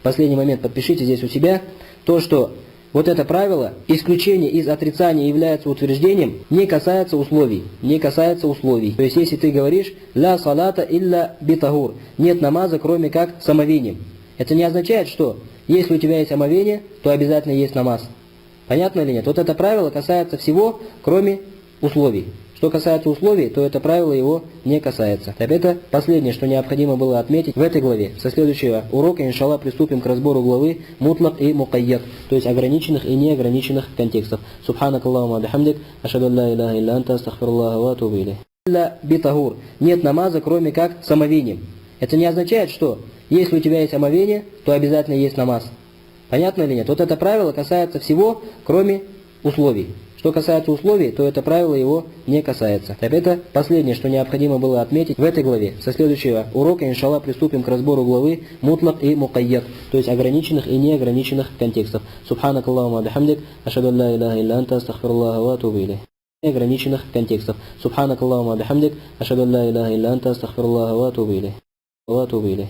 Последний момент подпишите здесь у себя, то что вот это правило, исключение из отрицания является утверждением, не касается условий. Не касается условий. То есть если ты говоришь «ля салата илля битагур», нет намаза, кроме как с омовением. Это не означает, что если у тебя есть омовение, то обязательно есть намаз. Понятно или нет? Вот это правило касается всего, кроме условий. Что касается условий, то это правило его не касается. Это последнее, что необходимо было отметить в этой главе. Со следующего урока, иншаллах, приступим к разбору главы мутлак и мукайят, то есть ограниченных и неограниченных контекстов. Субханак Аллахума бихамдик, ашхаду ан ла иляха илля анта, астагфируллаха ва атубу илейх. Илля битагур. Нет намаза, кроме как с омовением. Это не означает, что если у тебя есть омовение, то обязательно есть намаз. Понятно или нет? Вот это правило касается всего, кроме условий. Что касается условий, то это правило его не касается. Это последнее, что необходимо было отметить в этой главе. Со следующего урока, иншаллах, приступим к разбору главы мутлак и мукайят, то есть ограниченных и неограниченных контекстов. Субханак Аллахума бихамдик, ашхаду ан ла иляха илля анта, астагфируллаха ва атубу илейх. Неограниченных контекстов. Субханак Аллахума бихамдик, ашхаду ан ла иляха илля анта, астагфируллаха ва атубу илейх.